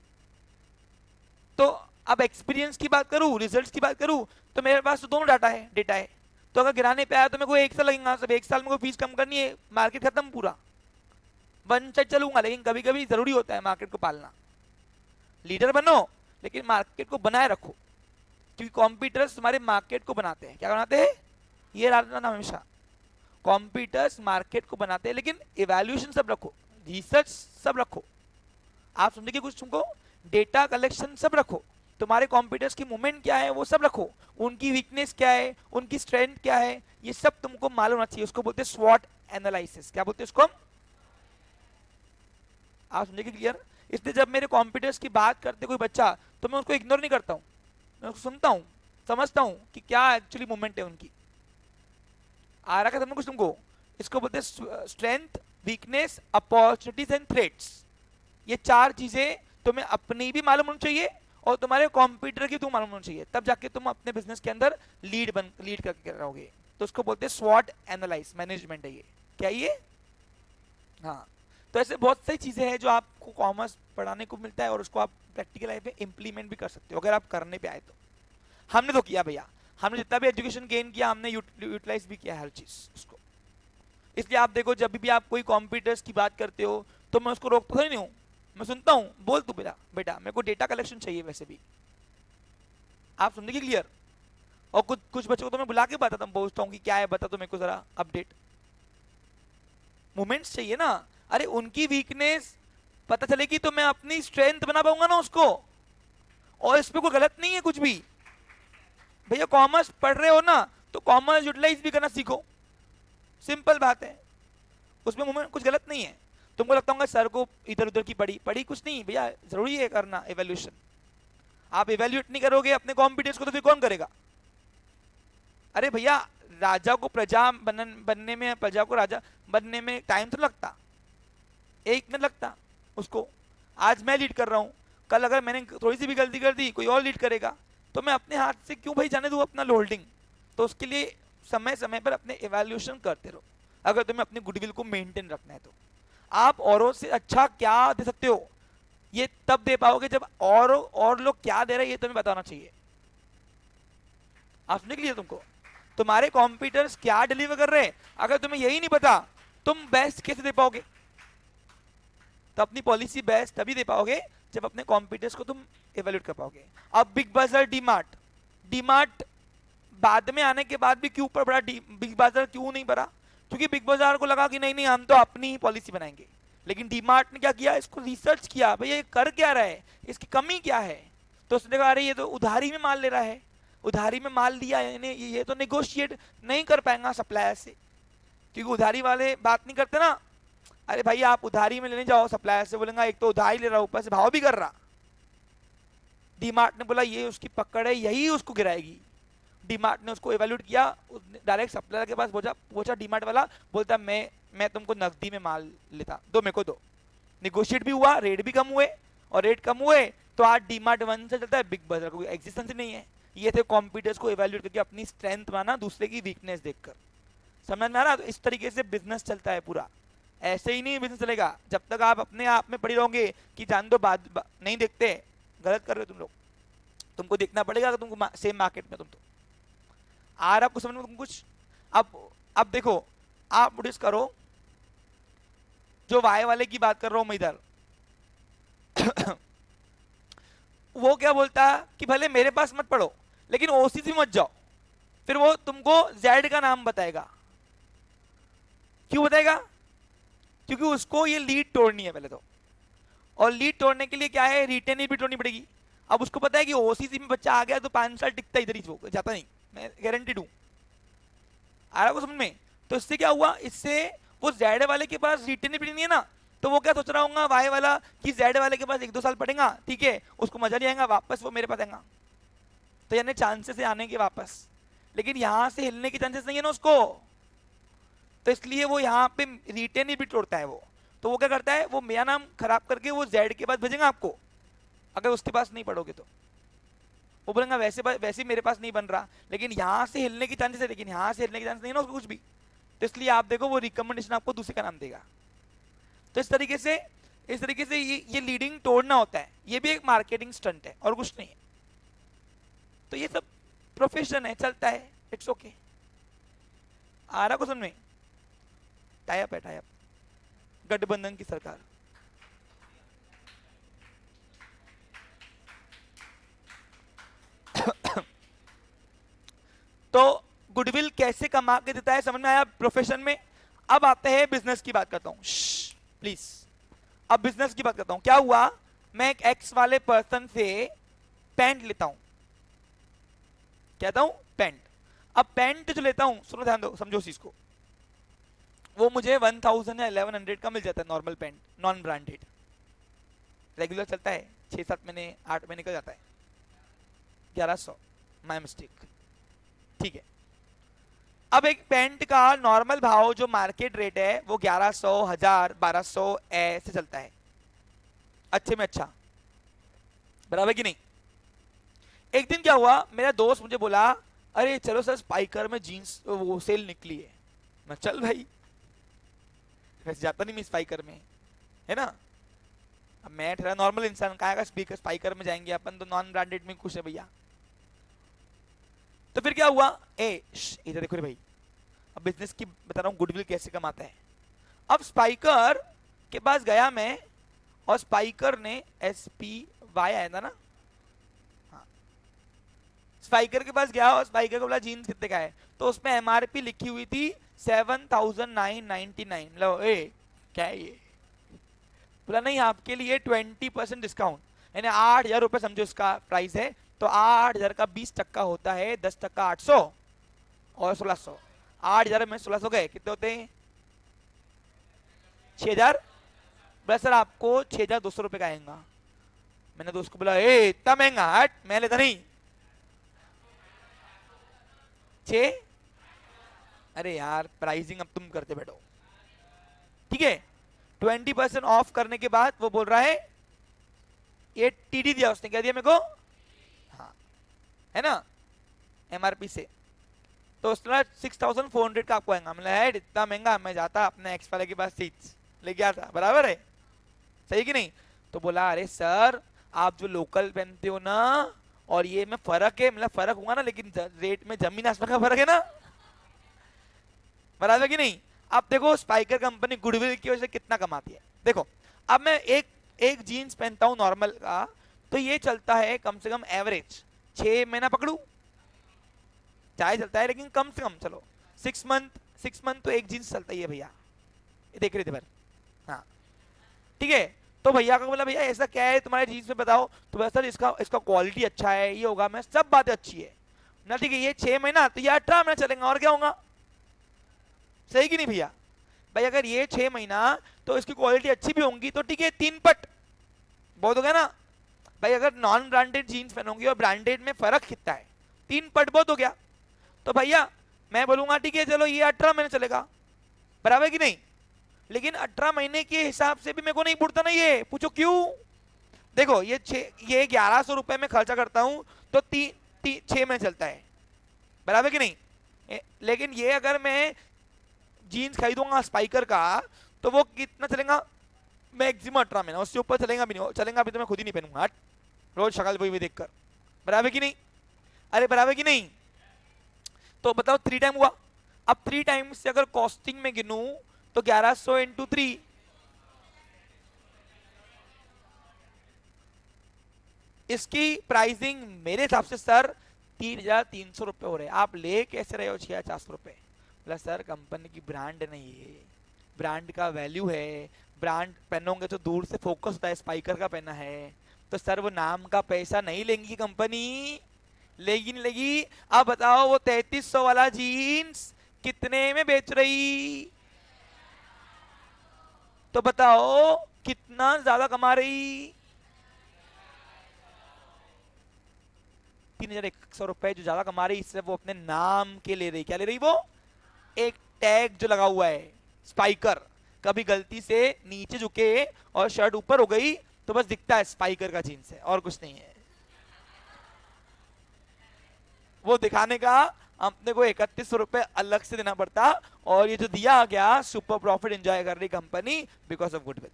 तो अब एक्सपीरियंस की बात करूं, रिजल्ट्स की बात करूं, तो मेरे पास तो दोनों डेटा है। तो अगर गिराने पे आया तो मेरे को 1 साल लगेगा। सब 1 साल में कोई फीस कम करनी है, मार्केट खत्म पूरा, वन साइड चलूंगा। लेकिन कभी कभी जरूरी होता है मार्केट को पालना। लीडर बनो, लेकिन मार्केट को बनाए रखो, क्योंकि कॉम्पिटिटर्स तुम्हारे मार्केट को बनाते हैं। क्या बनाते हैं? ये रखना हमेशा, कॉम्पिटिटर्स मार्केट को बनाते हैं, लेकिन इवैल्यूएशन सब रखो, रिसर्च सब रखो। आप समझिए कुछ, तुमको डेटा कलेक्शन सब रखो, तुम्हारे कॉम्पिटिटर्स की मूवमेंट क्या है वो सब रखो, उनकी वीकनेस क्या है, उनकी स्ट्रेंथ क्या है, ये सब तुमको मालूम होना चाहिए। उसको बोलते हैं स्वॉट एनालिसिस। क्या बोलते हैं उसको? आप समझिए क्लियर? इसलिए जब मेरे कॉम्पिटिटर्स की बात करते कोई बच्चा, तो मैं उसको इग्नोर नहीं करता हूँ, मैं उसको सुनता हूँ, समझता हूँ कि क्या एक्चुअली मूवमेंट है उनकी। आ रहा है कुछ तुमको? इसको बोलते हैं strength, weakness, opportunities and threats. ये 4 चीजें तुम्हें अपनी भी मालूम होनी चाहिए और तुम्हारे कॉम्पिटिटर की तुम मालूम होनी चाहिए, तब जाके तुम अपने बिजनेस के अंदर लीड करके रहोगे। तो उसको बोलते हैं स्वॉट एनालाइज मैनेजमेंट है ये। क्या ये? हाँ। तो ऐसे बहुत सारी चीजें हैं जो आपको कॉमर्स पढ़ाने को मिलता है, और उसको आप प्रैक्टिकल लाइफ में इंप्लीमेंट भी कर सकते हो अगर आप करने पे आए तो। हमने तो किया भैया, हमने जितना भी एजुकेशन गेन किया हमने यूटिलाइज भी किया हर चीज उसको। इसलिए आप देखो, जब भी आप कोई कॉम्पिटिटर्स की बात करते हो तो मैं उसको रोकता ही नहीं हूँ, मैं सुनता हूँ, बोल तू बेटा मेरे को डेटा कलेक्शन चाहिए वैसे भी। आप समझे क्लियर? और कुछ बच्चों को तो मैं बुला के बताता हूँ, पूछता हूँ कि क्या है बता, तो मेरे को जरा अपडेट। मूवमेंट्स चाहिए ना। अरे उनकी वीकनेस पता चलेगी तो मैं अपनी स्ट्रेंथ बना पाऊंगा ना उसको। और इसमें कोई गलत नहीं है कुछ भी। भैया कॉमर्स पढ़ रहे हो ना, तो कॉमर्स यूटिलाइज भी करना सीखो, सिंपल बात है, उसमें मूवमेंट कुछ गलत नहीं है। तुमको लगता होगा सर को इधर उधर की पढ़ी कुछ नहीं भैया, जरूरी है करना इवैल्यूएशन। आप इवैल्यूएट नहीं करोगे अपने कॉम्पिटेंस को तो फिर कौन करेगा? अरे भैया राजा को प्रजा बनने में, प्रजा को राजा बनने में टाइम तो लगता, 1 मिनट लगता उसको। आज मैं लीड कर रहा हूं, कल अगर मैंने थोड़ी सी भी गलती कर दी कोई और लीड करेगा, तो मैं अपने हाथ से क्यों भाई जाने दूं अपना होल्डिंग। तो उसके लिए समय समय पर अपने इवैल्यूएशन करते रहो, अगर तुम्हें अपनी गुडविल को मेंटेन रखना है तो। आप औरों से अच्छा क्या दे सकते हो ये तब दे पाओगे जब और लोग क्या दे रहे हैं ये तुम्हें बताना चाहिए। आप समझ लिए? तुमको तुम्हारे कॉम्पिटिटर्स क्या डिलीवर कर रहे हैं, अगर तुम्हें यही नहीं पता तुम बेस्ट कैसे दे पाओगे? तो अपनी पॉलिसी बेस्ट तभी दे पाओगे जब अपने कॉम्पिटिटर्स को तुम इवेल्यूट कर पाओगे। अब बिग बाजार, डीमार्ट, डीमार्ट बाद में आने के बाद भी क्यों ऊपर बढ़ा, बिग बाजार क्यों नहीं बढ़ा? क्योंकि बिग बाजार को लगा कि नहीं नहीं हम तो अपनी ही पॉलिसी बनाएंगे। लेकिन डीमार्ट ने क्या किया, इसको रिसर्च किया, भाई ये कर क्या रहा है, इसकी कमी क्या है। तो उसने कहा अरे ये तो उधारी में माल ले रहा है, उधारी में माल लिया यानी ये तो निगोशिएट नहीं कर पाएगा सप्लायर से, क्योंकि उधारी वाले बात नहीं करते ना। अरे भाई आप उधारी में लेने जाओ सप्लायर से, बोलेगा एक तो उधारी ले रहा ऊपर से भाव भी कर रहा। डीमार्ट ने बोला ये उसकी पकड़ है, यही उसको गिराएगी। डीमार्ट ने उसको इवेल्यूट किया, डायरेक्ट सप्लायर के पास पहुंचा डीमार्ट वाला, बोलता मैं तुमको नकदी में माल लेता, दो मेरे को दो। निगोशिएट भी हुआ, रेट भी कम हुए, और रेट कम हुए तो आज डीमार्ट 1 से चलता है, बिग बाजार का कोई एग्जिस्टेंस नहीं है। ये थे कॉम्पिटिटर्स को इवेल्यूट करके अपनी स्ट्रेंथ माना दूसरे की वीकनेस देखकर। समझ में आ रहा? तो इस तरीके से बिजनेस चलता है पूरा। ऐसे ही नहीं बिजनेस चलेगा जब तक आप अपने आप में पड़ी रहोगे कि जान दो नहीं देखते, गलत कर रहे हो तुम लोग। तुमको देखना पड़ेगा कि तुमको सेम मार्केट में तुम तो आ रहा, आपको समझ में तुम कुछ। अब देखो, आप नोटिस करो, जो वाई वाले की बात कर रहा हूं मैं इधर वो क्या बोलता है कि भले मेरे पास मत पढ़ो लेकिन ओसीसी मत जाओ, फिर वो तुमको जेड का नाम बताएगा। क्यों बताएगा? क्योंकि उसको ये लीड तोड़नी है पहले तो, और लीड तोड़ने के लिए क्या है, रिटेन भी तोड़नी पड़ेगी। अब उसको पता है कि ओसीसी में बच्चा आ गया तो 5 साल टिकता इधर ही जाता नहीं, मैं गारंटीड हूं। आ रहा है समझ में? तो इससे क्या हुआ, इससे वो जेड वाले के पास रिटेन भी नहीं है ना, तो वो क्या सोच रहा होगा वाई वाला कि जेड वाले के पास 1-2 साल पढ़ेगा, ठीक है, उसको मजा नहीं आएगा, वापस वो मेरे पास आएगा। तो यानी चांसेस है आने के वापस, लेकिन यहां से हिलने के चांसेस नहीं है ना उसको, तो इसलिए वो यहाँ पे रिटेन ही भी तोड़ता है वो। तो वो क्या करता है, वो मेरा नाम खराब करके वो जेड के पास भेजेगा आपको, अगर उसके पास नहीं पढ़ोगे तो। वो बोलेगा वैसे मेरे पास नहीं बन रहा, लेकिन यहाँ से हिलने की चांसेस है, लेकिन यहाँ से हिलने की चांसेस नहीं है ना उसको कुछ भी। तो इसलिए आप देखो वो रिकमेंडेशन आपको दूसरे का नाम देगा। तो इस तरीके से ये लीडिंग तोड़ना होता है, ये भी एक मार्केटिंग स्टंट है और कुछ नहीं है। तो ये सब प्रोफेशन है, चलता है, इट्स ओके। आ रहा को समझ में? टाइप है, टाइप, गठबंधन की सरकार। तो गुडविल कैसे कमा के देता है, समझ में आया प्रोफेशन में। अब आते हैं बिजनेस की बात करता हूं, प्लीज। अब बिजनेस की बात करता हूं। क्या हुआ, मैं एक एक्स वाले पर्सन से पैंट लेता हूं, कहता हूं पैंट। अब पैंट जो लेता हूं, सुनो ध्यान दो, समझो इस चीज को, वो मुझे 1000 या 1100 का मिल जाता है normal pant, non branded, regular चलता है 6-7 महीने 8 महीने का जाता है, 1100, माय मिस्टेक, ठीक है। अब एक पैंट का नॉर्मल भाव जो मार्केट रेट है वो 1100, 1000, 1200 ऐसे चलता है, अच्छे में अच्छा, बराबर कि नहीं। एक दिन क्या हुआ, मेरा दोस्त मुझे बोला अरे चलो सर स्पाइकर में जीन्स वो सेल निकली है। मैं चल भाई, वैसे जाता नहीं मैं स्पाइकर में, है ना। अब मैं ठहरा नॉर्मल इंसान, कहा स्पीकर स्पाइकर में जाएंगे अपन, तो नॉन ब्रांडेड में खुश है भैया। तो फिर क्या हुआ, इधर देखो रे भाई, अब बिजनेस की बता रहा हूं गुडविल कैसे कमाता है। अब स्पाइकर के पास गया मैं, और स्पाइकर ने SPY आया था ना, हाँ, स्पाइकर के पास गया और स्पाइकर को बोला जीन्स कितने का है, तो उसमें MRP लिखी हुई थी 7999। लो क्या है ये, बोला नहीं आपके लिए 20% डिस्काउंट, यानी 8000 रुपये समझो इसका प्राइस है, तो 8000 का 20% होता है 10%, 800 और 1600, 8000 में 1600 गए, कितने होते हैं 6000। बस सर आपको 6200 रुपये का आएगा। मैंने दोस्त को बोला इतना महंगा, हट मैं लेता नहीं। 6, अरे यार प्राइसिंग अब तुम करते बैठो, ठीक है। 20% ऑफ करने के बाद वो बोल रहा है, ये TD दिया उसने, क्या दिया मेरे को, हाँ है ना, MRP से, तो उसने 6400 का आपको आएगा। मतलब इतना महंगा, मैं जाता अपने एक्स वाले के पास सीट्स लेके आता, बराबर है, सही कि नहीं। तो बोला अरे सर आप जो लोकल पहनते हो ना और ये में फर्क है, मतलब फर्क हुआ ना, लेकिन रेट में जमीन आसमान का फर्क है ना, बराबर कि नहीं। अब देखो स्पाइकर कंपनी गुडविल की वजह से कितना कमाती है। देखो अब मैं एक एक जीन्स पहनता हूँ नॉर्मल का, तो ये चलता है कम से कम एवरेज 6 महीना पकड़ू, चाहे चलता है लेकिन कम से कम चलो 6 मंथ, 6 मंथ तो एक जीन्स चलता ही है भैया, ये देख रहे थे पर। हाँ ठीक है, तो भैया को बोला भैया ऐसा क्या है तुम्हारे जीन्स में बताओ, तो बोला सर इसका इसका क्वालिटी अच्छा है, ये होगा, मैं सब बातें अच्छी है ना, ठीक है ये 6 महीना तो ये 18 महीना चलेगा, और क्या होगा, सही कि नहीं भैया। भाई अगर ये 6 महीना तो इसकी क्वालिटी अच्छी भी होंगी तो ठीक है 3 पट बहुत हो गया ना। भाई अगर नॉन ब्रांडेड जीन्स पहनोगे और ब्रांडेड में फर्क कितना है, 3 पट बहुत हो गया। तो भैया मैं बोलूंगा ठीक है चलो ये 18 महीने चलेगा, बराबर कि नहीं, लेकिन 18 महीने के हिसाब से भी मेरे को नहीं पुड़ता ना, ये पूछो क्यों। देखो ये 1100 रुपए में खर्चा करता हूं तो 6 महीने चलता है, बराबर कि नहीं। लेकिन ये अगर मैं जीन्स खरीदूंगा स्पाइकर का तो वो कितना चलेगा, मैक्सिमम 18 महीना, उससे ऊपर चलेगा भी नहीं, चलेगा भी तो मैं खुद ही नहीं पहनूंगा, हट, रोज शक्ल वही देखकर, बराबर कि नहीं, अरे बराबर कि नहीं। तो बताओ 3 टाइम हुआ। अब 3 टाइम से अगर कॉस्टिंग में गिनूं तो 1100 इंटू 3, इसकी प्राइसिंग मेरे हिसाब से सर 3,300 रुपए हो रहे हैं। आप ले कैसे रहे हो 6,400 रुपए, बोला सर कंपनी की ब्रांड नहीं है, ब्रांड का वैल्यू है, ब्रांड पहनोगे तो दूर से फोकस होता है, स्पाइकर का पहना है तो सर वो नाम का पैसा नहीं लेंगी कंपनी, लेगी नहीं लेगी। अब बताओ वो 3,300 वाला जीन्स कितने में बेच रही, तो बताओ कितना ज्यादा कमा रही, 3,100 रुपए जो ज्यादा कमा रही, इससे वो अपने नाम के ले रही, क्या ले रही, वो एक टैग जो लगा हुआ है स्पाइकर, कभी गलती से नीचे झुके और शर्ट ऊपर हो गई तो बस दिखता है स्पाइकर का जीन्स है और कुछ नहीं है, वो दिखाने का अपने को 3,100 रुपए अलग से देना पड़ता। और ये जो दिया गया सुपर प्रॉफिट एंजॉय कर रही कंपनी बिकॉज ऑफ गुडविल।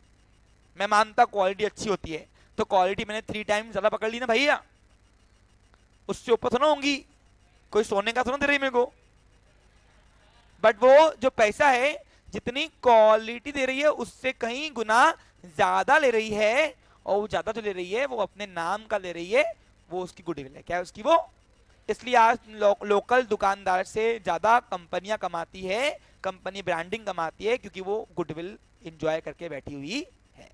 मैं मानता क्वालिटी अच्छी होती है, तो क्वालिटी मैंने 3 टाइम ज्यादा पकड़ ली ना भैया, उससे ऊपर थोड़ा होंगी, कोई सोने का थोड़ा दे रही मेरे को, बट वो जो पैसा है जितनी क्वालिटी दे रही है उससे कहीं गुना ज्यादा ले रही है, और वो ज्यादा जो ले रही है वो अपने नाम का ले रही है, वो उसकी गुडविल है, क्या है उसकी वो। इसलिए आज लोकल दुकानदार से ज्यादा कंपनियां कमाती है, कंपनी ब्रांडिंग कमाती है, क्योंकि वो गुडविल एंजॉय करके बैठी हुई है।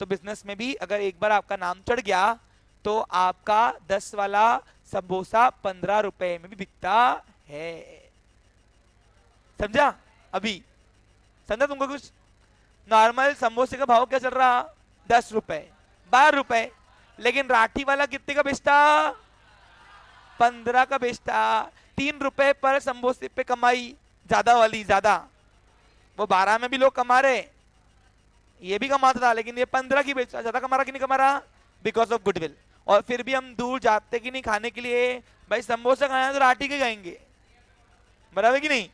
तो बिजनेस में भी अगर एक बार आपका नाम चढ़ गया तो आपका 10 वाला समोसा 15 रुपए में भी बिकता है, समझा। अभी समझा तुमको कुछ। नॉर्मल समोसे का भाव क्या चल रहा, 10 रुपए 12 रुपए, लेकिन राठी वाला कितने का बेचता, 15 का बेचता। 3 रुपए पर समोसे पे कमाई ज्यादा वाली, ज्यादा, वो 12 में भी लोग कमा रहे, ये भी कमाता था, लेकिन ये 15 की बेचता, ज्यादा कमा रहा कि नहीं कमा रहा, बिकॉज ऑफ गुडविल। और फिर भी हम दूर जाते कि नहीं खाने के लिए, भाई समोसा खाना तो राठी के खाएंगे, बराबर कि नहीं।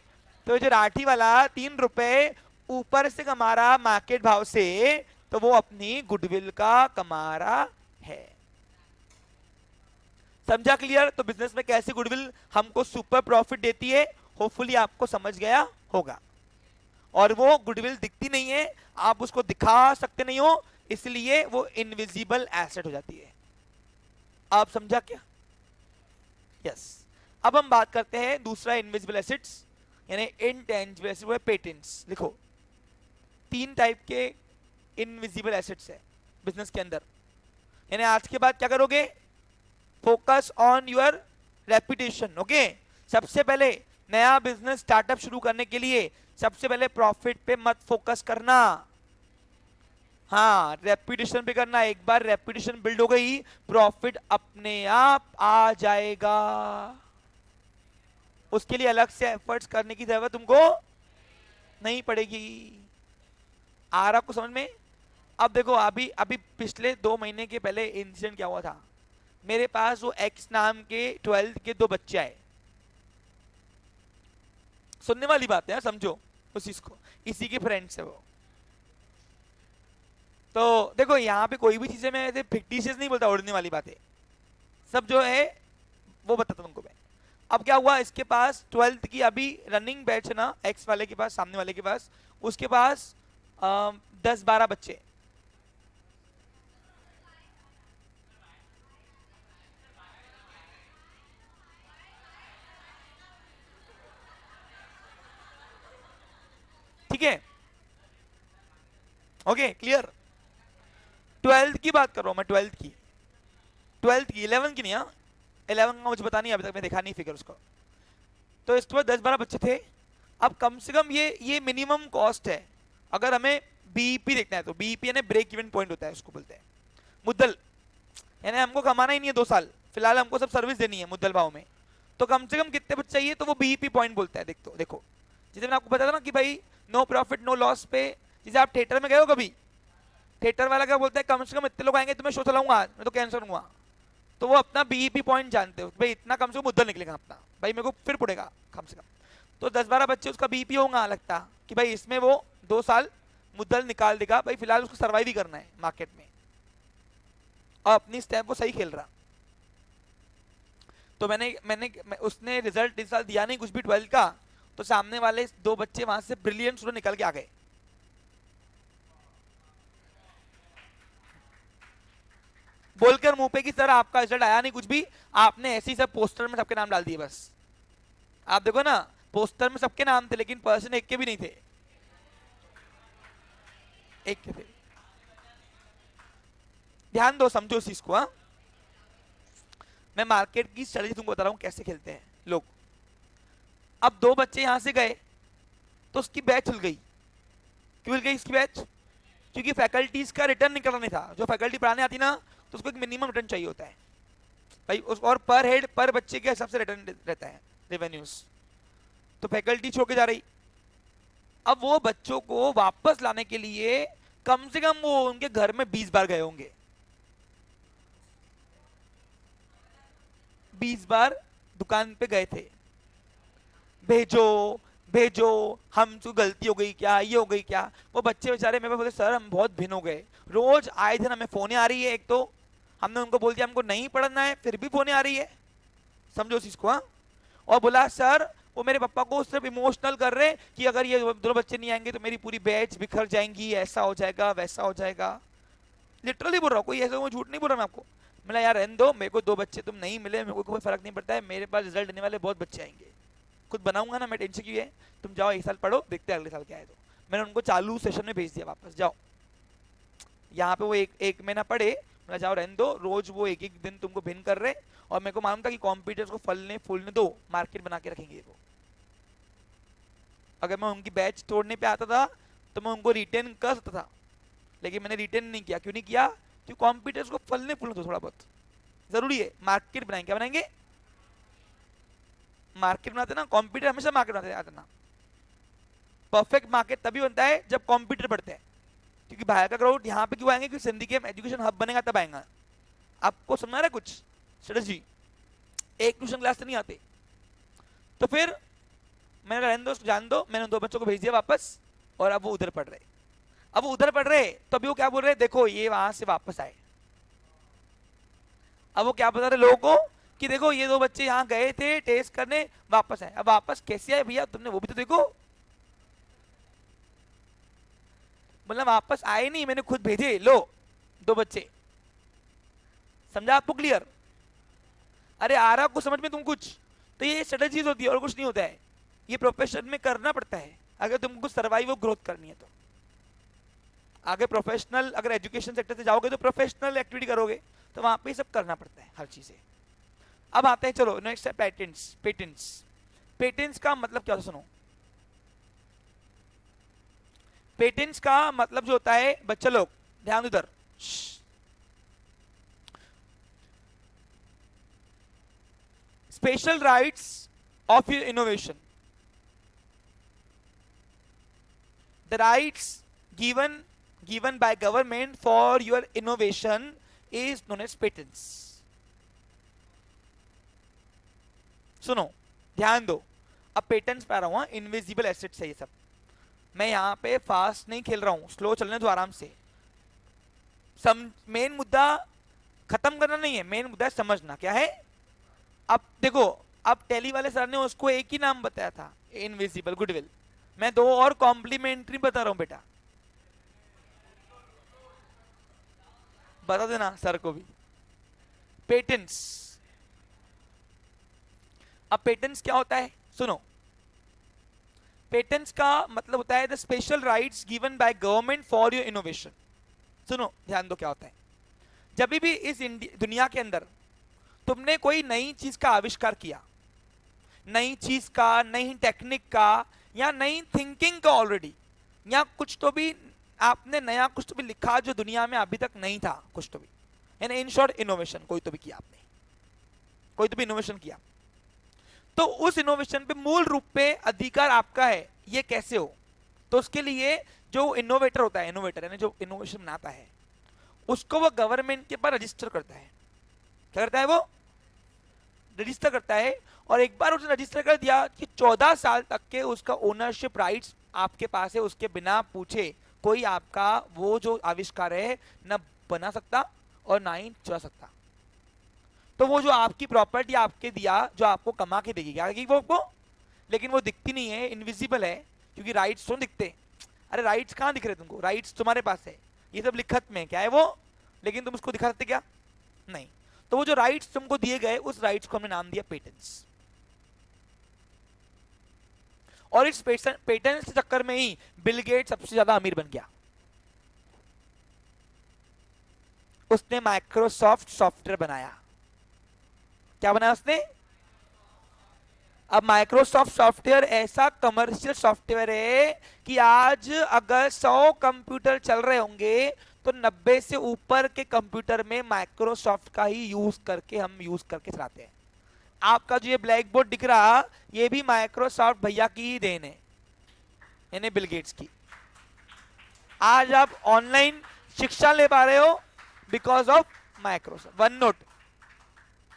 तो जो राठी वाला 3 रुपए ऊपर से कमा रहा मार्केट भाव से, तो वो अपनी गुडविल का कमा रहा है, समझा क्लियर। तो बिजनेस में कैसे गुडविल हमको सुपर प्रॉफिट देती है, होपफुली आपको समझ गया होगा। और वो गुडविल दिखती नहीं है, आप उसको दिखा सकते नहीं हो, इसलिए वो इनविजिबल एसेट हो जाती है। आप समझा क्या, यस। अब हम बात करते हैं दूसरा इनविजिबल एसेट्स, यानी इनटेंजिबल एसेट, वो है पेटेंट्स। लिखो 3 टाइप के इनविजिबल एसेट्स है बिजनेस के अंदर। यानी आज के बाद क्या करोगे, focus on your reputation, okay. सबसे पहले नया बिजनेस स्टार्टअप शुरू करने के लिए सबसे पहले प्रॉफिट पे मत फोकस करना, हाँ रेपुटेशन पे करना। एक बार रेपुटेशन बिल्ड हो गई, प्रॉफिट अपने आप आ जाएगा, उसके लिए अलग से एफर्ट्स करने की जरूरत तुमको नहीं पड़ेगी। आ रहा को समझ में। अब देखो अभी अभी पिछले 2 महीने के पहले इंसिडेंट क्या हुआ था, मेरे पास वो एक्स नाम के 12th के 2 बच्चे आए, सुनने वाली बात है समझो उस चीज को, इसी के फ्रेंड्स है वो। तो देखो यहाँ पे कोई भी चीजें मैं ऐसे फिक्टिशियस नहीं बोलता, उड़ने वाली बात है, सब जो है वो बताता हूं तुमको मैं। अब क्या हुआ, इसके पास 12th की अभी रनिंग बैच है ना, एक्स वाले के पास, सामने वाले के पास, उसके पास 10-12 बच्चे। ठीक है, ओके क्लियर। 12th की बात कर रहा हूं मैं, 12th की, 12th की, 11 की नहीं। हाँ 11 का मुझे पता नहीं, अभी तक मैं देखा नहीं फिगर उसको। तो इसके बाद 10-12 बच्चे थे। अब कम से कम ये मिनिमम कॉस्ट है। अगर हमें बीईपी देखना है तो बीईपी यानी ब्रेक इवन पॉइंट होता है, उसको बोलते हैं मुद्दल, यानी हमको कमाना ही नहीं है 2 साल, फिलहाल हमको सब सर्विस देनी है मुद्दल भाव में। तो कम से कम कितने बच्चे चाहिए, तो वो बीईपी पॉइंट बोलता है। देखो जैसे मैंने आपको बताया था ना कि भाई नो प्रॉफिट नो लॉस पे, जैसे आप थिएटर में गए हो कभी, थिएटर वाला क्या बोलता है, कम से कम इतने लोग आएंगे तो मैं शो चलाऊंगा आज, मैं तो कैंसर हुआ। तो वो अपना बीईपी पॉइंट जानते हो भाई, इतना कम से कम मुद्दल निकलेगा अपना, भाई मेरे को फिर पड़ेगा कम से कम। तो 10-12 बच्चे उसका बीईपी होगा लगता कि भाई इसमें वो 2 साल मुद्दल निकाल देगा भाई, फिलहाल उसको सर्वाइव ही करना है मार्केट में और अपनी स्टेप वो सही खेल रहा। तो उसने रिजल्ट इस साल दिया नहीं कुछ भी 12 का, तो सामने वाले 2 बच्चे वहां से ब्रिलियंट स्टूडेंट निकल के आ गए। बोलकर मुंह पे कि सर आपका रिजल्ट आया नहीं कुछ भी, आपने ऐसे ही सब पोस्टर में सबके नाम डाल दिए बस। आप देखो ना, पोस्टर में सबके नाम थे लेकिन पर्सन एक के भी नहीं थे, एक के थे। ध्यान दो, समझो इस चीज को। हाँ मैं मार्केट की स्ट्रेटजी तुमको बता रहा हूं कैसे खेलते हैं लोग। अब 2 बच्चे यहां से गए तो उसकी बैच हिल गई। क्यों हिल गई इसकी बैच? क्योंकि फैकल्टीज का रिटर्न निकलना नहीं था। जो फैकल्टी पढ़ाने आती ना, तो उसको एक मिनिमम रिटर्न चाहिए होता है भाई उस, और पर हेड पर बच्चे के हिसाब से रिटर्न रहता है रेवेन्यूज। तो फैकल्टी छोड़ के जा रही। अब वो बच्चों को वापस लाने के लिए कम से कम वो उनके घर में 20 बार गए होंगे, 20 बार दुकान पे गए थे, भेजो भेजो, हमसे गलती हो गई क्या, ये हो गई क्या। वो बच्चे बेचारे मेरे पास बोले सर हम बहुत भिन्न हो गए, रोज आए दिन हमें फोने आ रही है, एक तो हमने उनको बोल दिया हमको नहीं पढ़ना है फिर भी फोने आ रही है, समझो इस चीज को। हाँ और बोला सर वो मेरे पापा को सिर्फ इमोशनल कर रहे कि अगर ये 2 बच्चे नहीं आएंगे तो मेरी पूरी बैच बिखर जाएंगी, ऐसा हो जाएगा वैसा हो जाएगा। लिटरली बोल रहा हूँ, कोई ऐसा वो झूठ नहीं बोल रहा मैं आपको। मैंने यार रहने दो, मेरे को 2 बच्चे तुम नहीं मिले मेरे को कोई फर्क नहीं पड़ता है, मेरे पास रिजल्ट देने वाले बहुत बच्चे आएंगे, खुद बनाऊंगा ना मैं, टेंशन क्यों है, तुम जाओ एक साल पढ़ो देखते हैं अगले साल क्या है। तो मैंने उनको चालू सेशन में भेज दिया वापस, जाओ यहाँ पे वो एक महीना पढ़े, मैंने जाओ रहने दो, रोज वो एक एक दिन तुमको भिन्न कर रहे। और मेरे को मालूम था कि कॉम्पिटिटर्स को फलने फूलने दो, मार्केट बना के रखेंगे वो। अगर मैं उनकी बैच तोड़ने पे आता था तो मैं उनको रिटेन कर सकता था, लेकिन मैंने रिटेन नहीं किया। क्यों नहीं किया? क्योंकि कॉम्पिटिटर्स को फलने फूलने दो थोड़ा बहुत, जरूरी है। मार्केट बनाएंगे, क्या बनाएंगे? मार्केट बनाते ना, कॉम्पिटिटर हमेशा मार्केट बनाते आते ना। परफेक्ट मार्केट तभी बनता है जब कॉम्पिटिटर बढ़ते हैं। क्योंकि बाहर का क्राउड यहाँ पे क्यों आएंगे? क्योंकि सिंधी गेम एजुकेशन हब बनेगा तब आएगा। आपको समझ आ रहा है कुछ स्ट्रेटजी? एक ट्यूशन क्लास से नहीं आते। तो फिर मैंने रहने दो, जान दो, मैंने 2 बच्चों को भेज दिया वापस और अब वो उधर पढ़ रहे। अब वो उधर पढ़ रहे तो अभी वो क्या बोल रहे, देखो ये वहां से वापस आए। अब वो क्या बता रहे लोगों को कि देखो ये 2 बच्चे यहाँ गए थे टेस्ट करने, वापस आए। अब वापस कैसे आए भैया, तुमने वो भी तो देखो। मतलब वापस आए नहीं, मैंने खुद भेजे, लो 2 बच्चे। समझा आपको क्लियर? अरे आ रहा कुछ समझ में तुम कुछ? तो ये स्ट्रेटजीज होती है और कुछ नहीं होता है, ये प्रोफेशन में करना पड़ता है अगर तुमको सर्वाइव ग्रोथ करनी है तो। आगे प्रोफेशनल अगर एजुकेशन सेक्टर से जाओगे तो प्रोफेशनल एक्टिविटी करोगे, तो वहां पे सब करना पड़ता है हर चीजें। अब आते हैं, चलो नेक्स्ट है पेटेंट्स। पेटेंट्स पेटेंट्स का मतलब क्या होता है सुनो। पेटेंट्स का मतलब जो होता है, बच्चे लोग ध्यान दो इधर, special rights of your innovation. The rights given by government for your innovation is known as patents. सुनो ध्यान दो, अब पेटेंट्स पढ़ा रहा हूं, इनविजिबल एसेट्स है ये सब। मैं यहां पे फास्ट नहीं खेल रहा हूं, स्लो चलने दो आराम से। मेन मुद्दा खत्म करना नहीं है, मेन मुद्दा है समझना क्या है। अब देखो, अब टेली वाले सर ने उसको एक ही नाम बताया था, इनविजिबल गुडविल। मैं दो और कॉम्प्लीमेंट्री बता रहा हूं बेटा, बता देना सर को भी। पेटेंट्स। अब पेटेंट्स क्या होता है सुनो। पेटेंट्स का मतलब होता है the special rights given by government for your innovation. सुनो ध्यान दो क्या होता है। जब भी इस दुनिया के अंदर तुमने कोई नई चीज का आविष्कार किया, नई चीज का, नई टेक्निक का, या नई थिंकिंग का ऑलरेडी, या कुछ तो भी आपने नया कुछ तो भी लिखा जो दुनिया में अभी तक नहीं था, कुछ तो भी, यानी इन शॉर्ट इनोवेशन कोई तो भी किया आपने, कोई तो भी इनोवेशन किया, तो उस इनोवेशन पे मूल रूप पे अधिकार आपका है। ये कैसे हो? तो उसके लिए जो इनोवेटर होता है, इनोवेटर यानी जो इनोवेशन बनाता है, उसको वो गवर्नमेंट के पास रजिस्टर करता है। क्या करता है वो? रजिस्टर करता है। और एक बार उसने रजिस्टर कर दिया कि 14 साल तक के उसका ओनरशिप राइट्स आपके पास है, उसके बिना पूछे कोई आपका वो जो आविष्कार है न बना सकता और ना ही चुरा सकता। तो वो जो आपकी प्रॉपर्टी आपके दिया, जो आपको कमा के देगी, क्या देगी वो आपको? लेकिन वो दिखती नहीं है, इनविजिबल है, क्योंकि राइट्स तो दिखते। अरे राइट्स कहाँ दिख रहे तुमको? राइट्स तुम्हारे पास है, ये सब लिखत में क्या है वो, लेकिन तुम उसको दिखा सकते क्या? नहीं। तो वो जो राइट्स तुमको दिए गए, उस राइट्स को हमने नाम दिया पेटेंट्स। और इस पेटेंट्स के चक्कर में ही बिल गेट सबसे ज्यादा अमीर बन गया। उसने माइक्रोसॉफ्ट सॉफ्टवेयर बनाया। क्या बनाया उसने? अब माइक्रोसॉफ्ट सॉफ्टवेयर ऐसा कमर्शियल सॉफ्टवेयर है कि आज अगर 100 कंप्यूटर चल रहे होंगे तो 90 से ऊपर के कंप्यूटर में माइक्रोसॉफ्ट का ही यूज करके हम यूज करके चलाते हैं। आपका जो ये ब्लैक बोर्ड दिख रहा, ये भी माइक्रोसॉफ्ट भैया की ही देन है, यानी बिल गेट्स की। आज आप ऑनलाइन शिक्षा ले पा रहे हो because of Microsoft. One note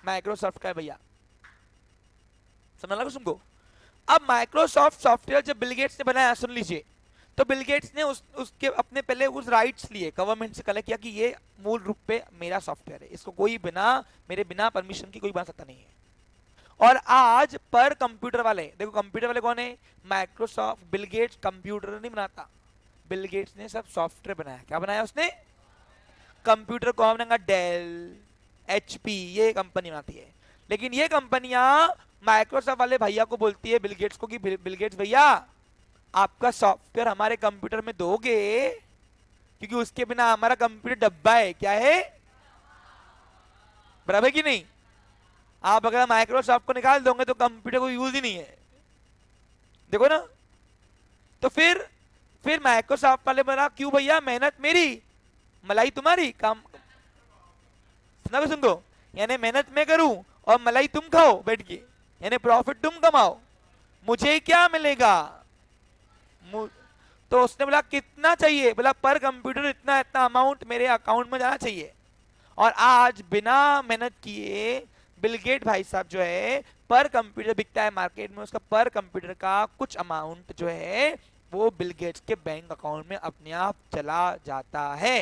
Microsoft का है भैया, समझ लगा तुमको? अब माइक्रोसॉफ्ट सॉफ्टवेयर जब बिल गेट्स ने बनाया, सुन लीजिए, तो बिल गेट्स ने उसके अपने पहले उस राइट्स लिए, गवर्नमेंट से कलेक्ट किया कि ये मूल रूप पे मेरा सॉफ्टवेयर है, इसको कोई मेरे बिना परमिशन की कोई बना सकता नहीं है। और आज पर कंप्यूटर वाले, देखो कंप्यूटर वाले कौन है? माइक्रोसॉफ्ट। बिल गेट्स कंप्यूटर नहीं बनाता, बिल गेट्स ने सब सॉफ्टवेयर बनाया। क्या बनाया उसने? कंप्यूटर को हमने डेल, एचपी, ये कंपनी बनाती है। लेकिन ये कंपनियां माइक्रोसॉफ्ट वाले भैया को बोलती है, बिल गेट्स को, कि बिल गेट्स भैया आपका सॉफ्टवेयर हमारे कंप्यूटर में दोगे, क्योंकि उसके बिना हमारा कंप्यूटर डब्बा है। क्या है? बराबर कि नहीं? आप अगर माइक्रोसॉफ्ट को निकाल दोगे तो कंप्यूटर को यूज ही नहीं है, देखो ना। तो फिर माइक्रोसॉफ्ट वाले बना, क्यों भैया, मेहनत मेरी मलाई तुम्हारी, काम सुना सुनको, यानी मेहनत मैं करूं और मलाई तुम खाओ बैठ के, यानी प्रॉफिट तुम कमाओ, मुझे क्या मिलेगा? तो उसने बोला कितना चाहिए? बोला पर कंप्यूटर इतना इतना अमाउंट मेरे अकाउंट में जाना चाहिए। और आज बिना मेहनत किए बिल गेट भाई साहब जो है, पर कंप्यूटर बिकता है मार्केट में, उसका पर कंप्यूटर का कुछ अमाउंट जो है वो बिल गेट्स के बैंक अकाउंट में अपने आप चला जाता है।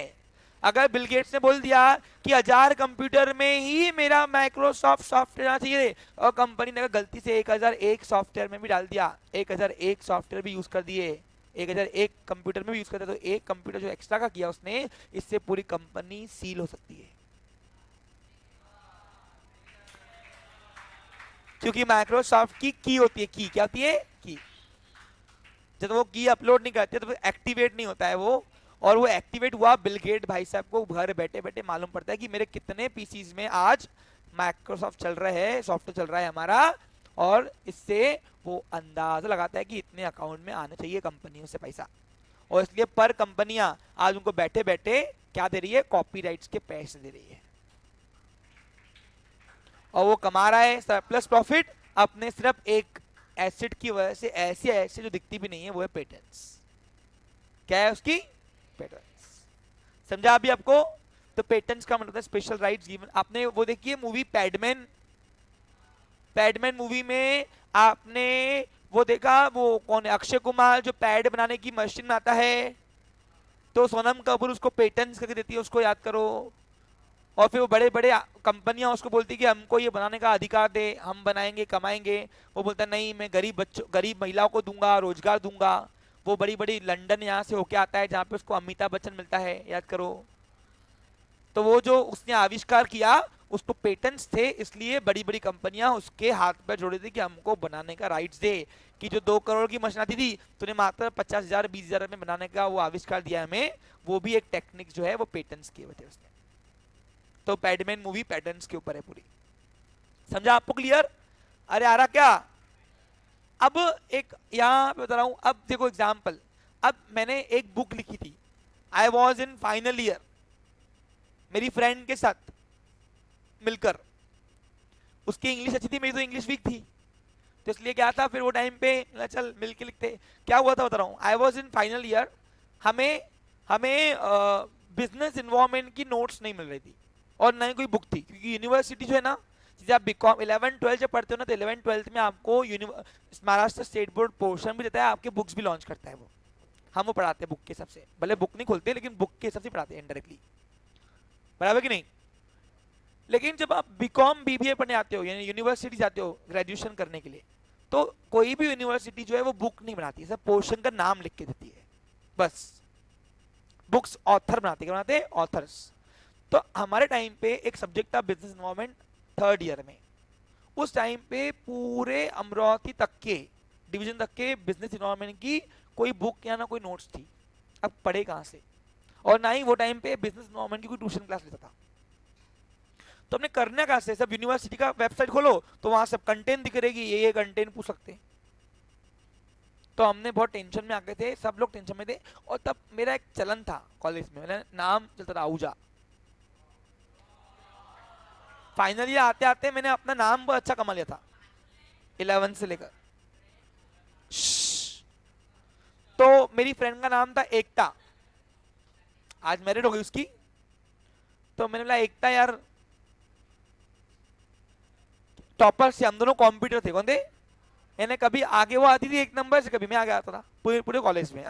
अगर बिल गेट्स ने बोल दिया कि 1000 कंप्यूटर में ही मेरा माइक्रोसॉफ्ट सॉफ्टवेयर आना चाहिए, और कंपनी ने गलती से 1001 सॉफ्टवेयर में भी डाल दिया, 1001 सॉफ्टवेयर भी यूज कर दिए, 1001 कंप्यूटर में भी यूज कर दिया, तो एक कंप्यूटर जो एक्स्ट्रा का किया उसने, इससे पूरी कंपनी सील हो सकती है। क्योंकि माइक्रोसॉफ्ट की होती है, की क्या होती है? की। जब वो की अपलोड नहीं करते तो एक्टिवेट नहीं होता है वो, और वो एक्टिवेट हुआ बिल गेट भाई साहब को घर बैठे बैठे मालूम पड़ता है कि मेरे कितने पीसीज में आज माइक्रोसॉफ्ट चल रहा है, सॉफ्टवेयर चल रहा है हमारा, और इससे वो अंदाजा लगाता है कि इतने अकाउंट में आना चाहिए कंपनियों से पैसा। और इसलिए पर कंपनियां आज उनको बैठे बैठे क्या दे रही है? कॉपीराइट्स के पैसे दे रही है, और वो कमा रहा है सरप्लस प्रॉफिट अपने सिर्फ एक एसेट की वजह से, ऐसी एसेट जो दिखती भी नहीं है, वो है पेटेंट्स। क्या है उसकी? पेटेंट्स। समझा अभी आपको? तो पेटेंट्स का मतलब स्पेशल राइट्स गिवन। आपने वो देखिए मूवी पैडमैन, पैडमैन मूवी में आपने वो देखा, वो कौन है? अक्षय कुमार जो पैड बनाने की मशीन बनाता है, तो सोनम कपूर उसको पेटेंट्स करके देती है, उसको याद करो। और फिर वो बड़े बड़े कंपनियां उसको बोलती कि हमको ये बनाने का अधिकार दे, हम बनाएंगे कमाएंगे। वो बोलता नहीं, मैं गरीब बच्चों गरीब महिलाओं को दूंगा, रोजगार दूंगा। वो बड़ी बड़ी लंदन यहाँ से होके आता है जहाँ पे उसको अमिताभ बच्चन मिलता है, याद करो। तो वो जो उसने आविष्कार किया उसको पेटेंट्स थे, इसलिए बड़ी बड़ी कंपनियां उसके हाथ पर जोड़ी थी कि हमको बनाने का राइट्स दे। कि जो 2 करोड़ की मशीन आती थी तूने मात्र 50,000 20,000 में बनाने का वो आविष्कार दिया हमें, वो भी एक टेक्निक जो है वो पेटेंट्स किए हुए थे उसने। तो पैडमैन मूवी पेटेंट्स के ऊपर है पूरी। समझा आपको? क्लियर? अरे आ रहा क्या? अब एक यहाँ पे बता रहा हूं, अब देखो एग्जाम्पल। अब मैंने एक बुक लिखी थी, I was in final year, मेरी फ्रेंड के साथ मिलकर। उसकी इंग्लिश अच्छी थी, मेरी तो इंग्लिश वीक थी, तो इसलिए क्या था फिर वो टाइम पे चल मिल के लिखते। क्या हुआ था बता रहा हूँ, I was in final year, हमें हमें बिजनेस इन्वायरमेंट की नोट्स नहीं मिल रही थी और ना ही कोई बुक थी, क्योंकि यूनिवर्सिटी जो है ना, जब आप बीकॉम 11-12 जब पढ़ते हो ना, तो 11-12 में आपको महाराष्ट्र स्टेट बोर्ड पोर्शन भी देता है, आपके बुक्स भी लॉन्च करता है वो। हम वो पढ़ाते हैं बुक के हिसाब से, भले बुक नहीं खोलते लेकिन बुक के हिसाब से पढ़ाते हैं इनडायरेक्टली, बराबर कि नहीं। लेकिन जब आप बीकॉम बीबीए पढ़ने आते हो, यानी यूनिवर्सिटी जाते हो ग्रेजुएशन करने के लिए, तो कोई भी यूनिवर्सिटी जो है वो बुक नहीं बनाती, सब पोर्शन का नाम लिख के देती है बस। बुक्स ऑथर बनाते, क्या बनाते हैं? ऑथर्स। तो हमारे टाइम पे एक सब्जेक्ट था बिजनेस इन्वायरमेंट 3rd ईयर में। उस टाइम पे पूरे अमरावती तक के डिवीजन तक के बिजनेस इन्वायरमेंट की कोई बुक या ना कोई नोट्स थी। अब पढ़े कहाँ से? और ना ही वो टाइम पे बिजनेस इन्वायरमेंट की कोई ट्यूशन क्लास लेता था। तो हमने करना कहाँ से? सब यूनिवर्सिटी का वेबसाइट खोलो तो वहां सब कंटेंट दिख रहेगी, ये कंटेंट पूछ सकते हैं। तो हमने बहुत टेंशन में आ गए थे, सब लोग टेंशन में थे। और तब मेरा एक चलन था कॉलेज में, मेरा नाम चलता था आहूजा। फाइनल ईयर आते आते मैंने अपना नाम बहुत अच्छा कमा लिया था 11 से लेकर। तो मेरी फ्रेंड का नाम था एकता, आज मैरिड हो गई उसकी। तो मैंने बोला एकता यार, टॉपर से हम दोनों कॉम्प्यूटर थे, कौन थे? यानी कभी आगे वो आती थी 1 नंबर से, कभी मैं आगे आता था पूरे पूरे कॉलेज में।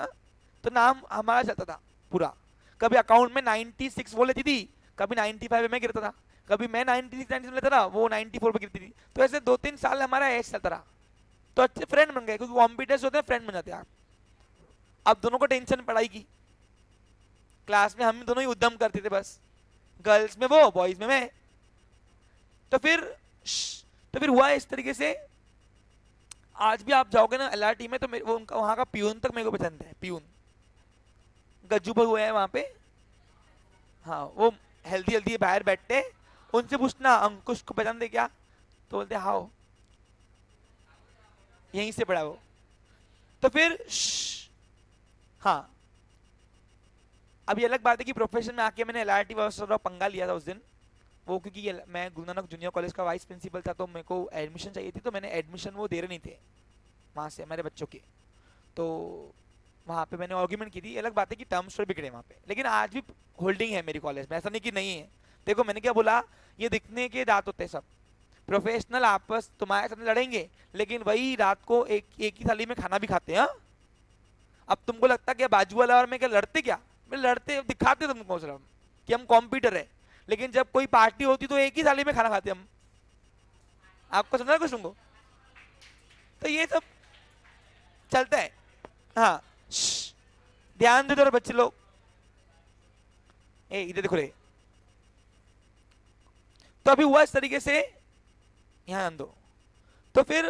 तो नाम हमारा चलता था पूरा। कभी अकाउंट में 96 वो लेती थी, कभी 95 में गिरता था, कभी मैं 96 लेता था, वो 94 पे गिरती थी। तो ऐसे 2-3 साल हमारा ऐसे चलता रहा। तो अच्छे फ्रेंड बन गए, क्योंकि कॉम्पिटिटर्स होते हैं फ्रेंड बन जाते हैं आप। अब दोनों को टेंशन पढ़ाई की, क्लास में हम दोनों ही उद्यम करते थे बस, गर्ल्स में वो बॉयज में मैं। तो फिर हुआ इस तरीके से। आज भी आप जाओगे ना एलआरटी में, तो वो उनका वहां का प्यून तक मेरे को पसंद है, प्यून गज्जू भाई हुआ है वहां पे। हाँ, वो हेल्दी हेल्दी बाहर बैठते, उनसे पूछना अंकुश को पसंद है क्या, तो बोलते हाँ, यहीं से पढ़ा वो। तो फिर हाँ, अब ये अलग बात है कि प्रोफेशन में आके मैंने एलआरटी वाला पंगा लिया था उस दिन। वो क्योंकि मैं गुरु नानक जूनियर कॉलेज का वाइस प्रिंसिपल था, तो मेरे को एडमिशन चाहिए थी, तो मैंने एडमिशन वो दे रहे नहीं थे वहाँ से हमारे बच्चों के। तो वहाँ पे मैंने आर्ग्यूमेंट की थी। अलग बात है कि टर्म्स थोड़े बिगड़े वहाँ पे, लेकिन आज भी होल्डिंग है मेरी कॉलेज में, ऐसा नहीं कि नहीं है। देखो मैंने क्या बोला, ये दिखने के दांत होते हैं सब, प्रोफेशनल आपस तुम्हारे साथ लड़ेंगे, लेकिन वही रात को एक ही थाली में खाना भी खाते हैं। अब तुमको लगता क्या बाजू वाला और मैं क्या लड़ते? क्या मैं लड़ते दिखाते तुमको सिर्फ कि हम कॉम्पिटिटर है, लेकिन जब कोई पार्टी होती तो एक ही थाली में खाना खाते हम। आपको समझा कुछ तुमको? तो ये सब चलता है। हाँ, ध्यान दे दो बच्चे लोग, इधर देखो रे। तो अभी हुआ इस तरीके से, ध्यान दो। तो फिर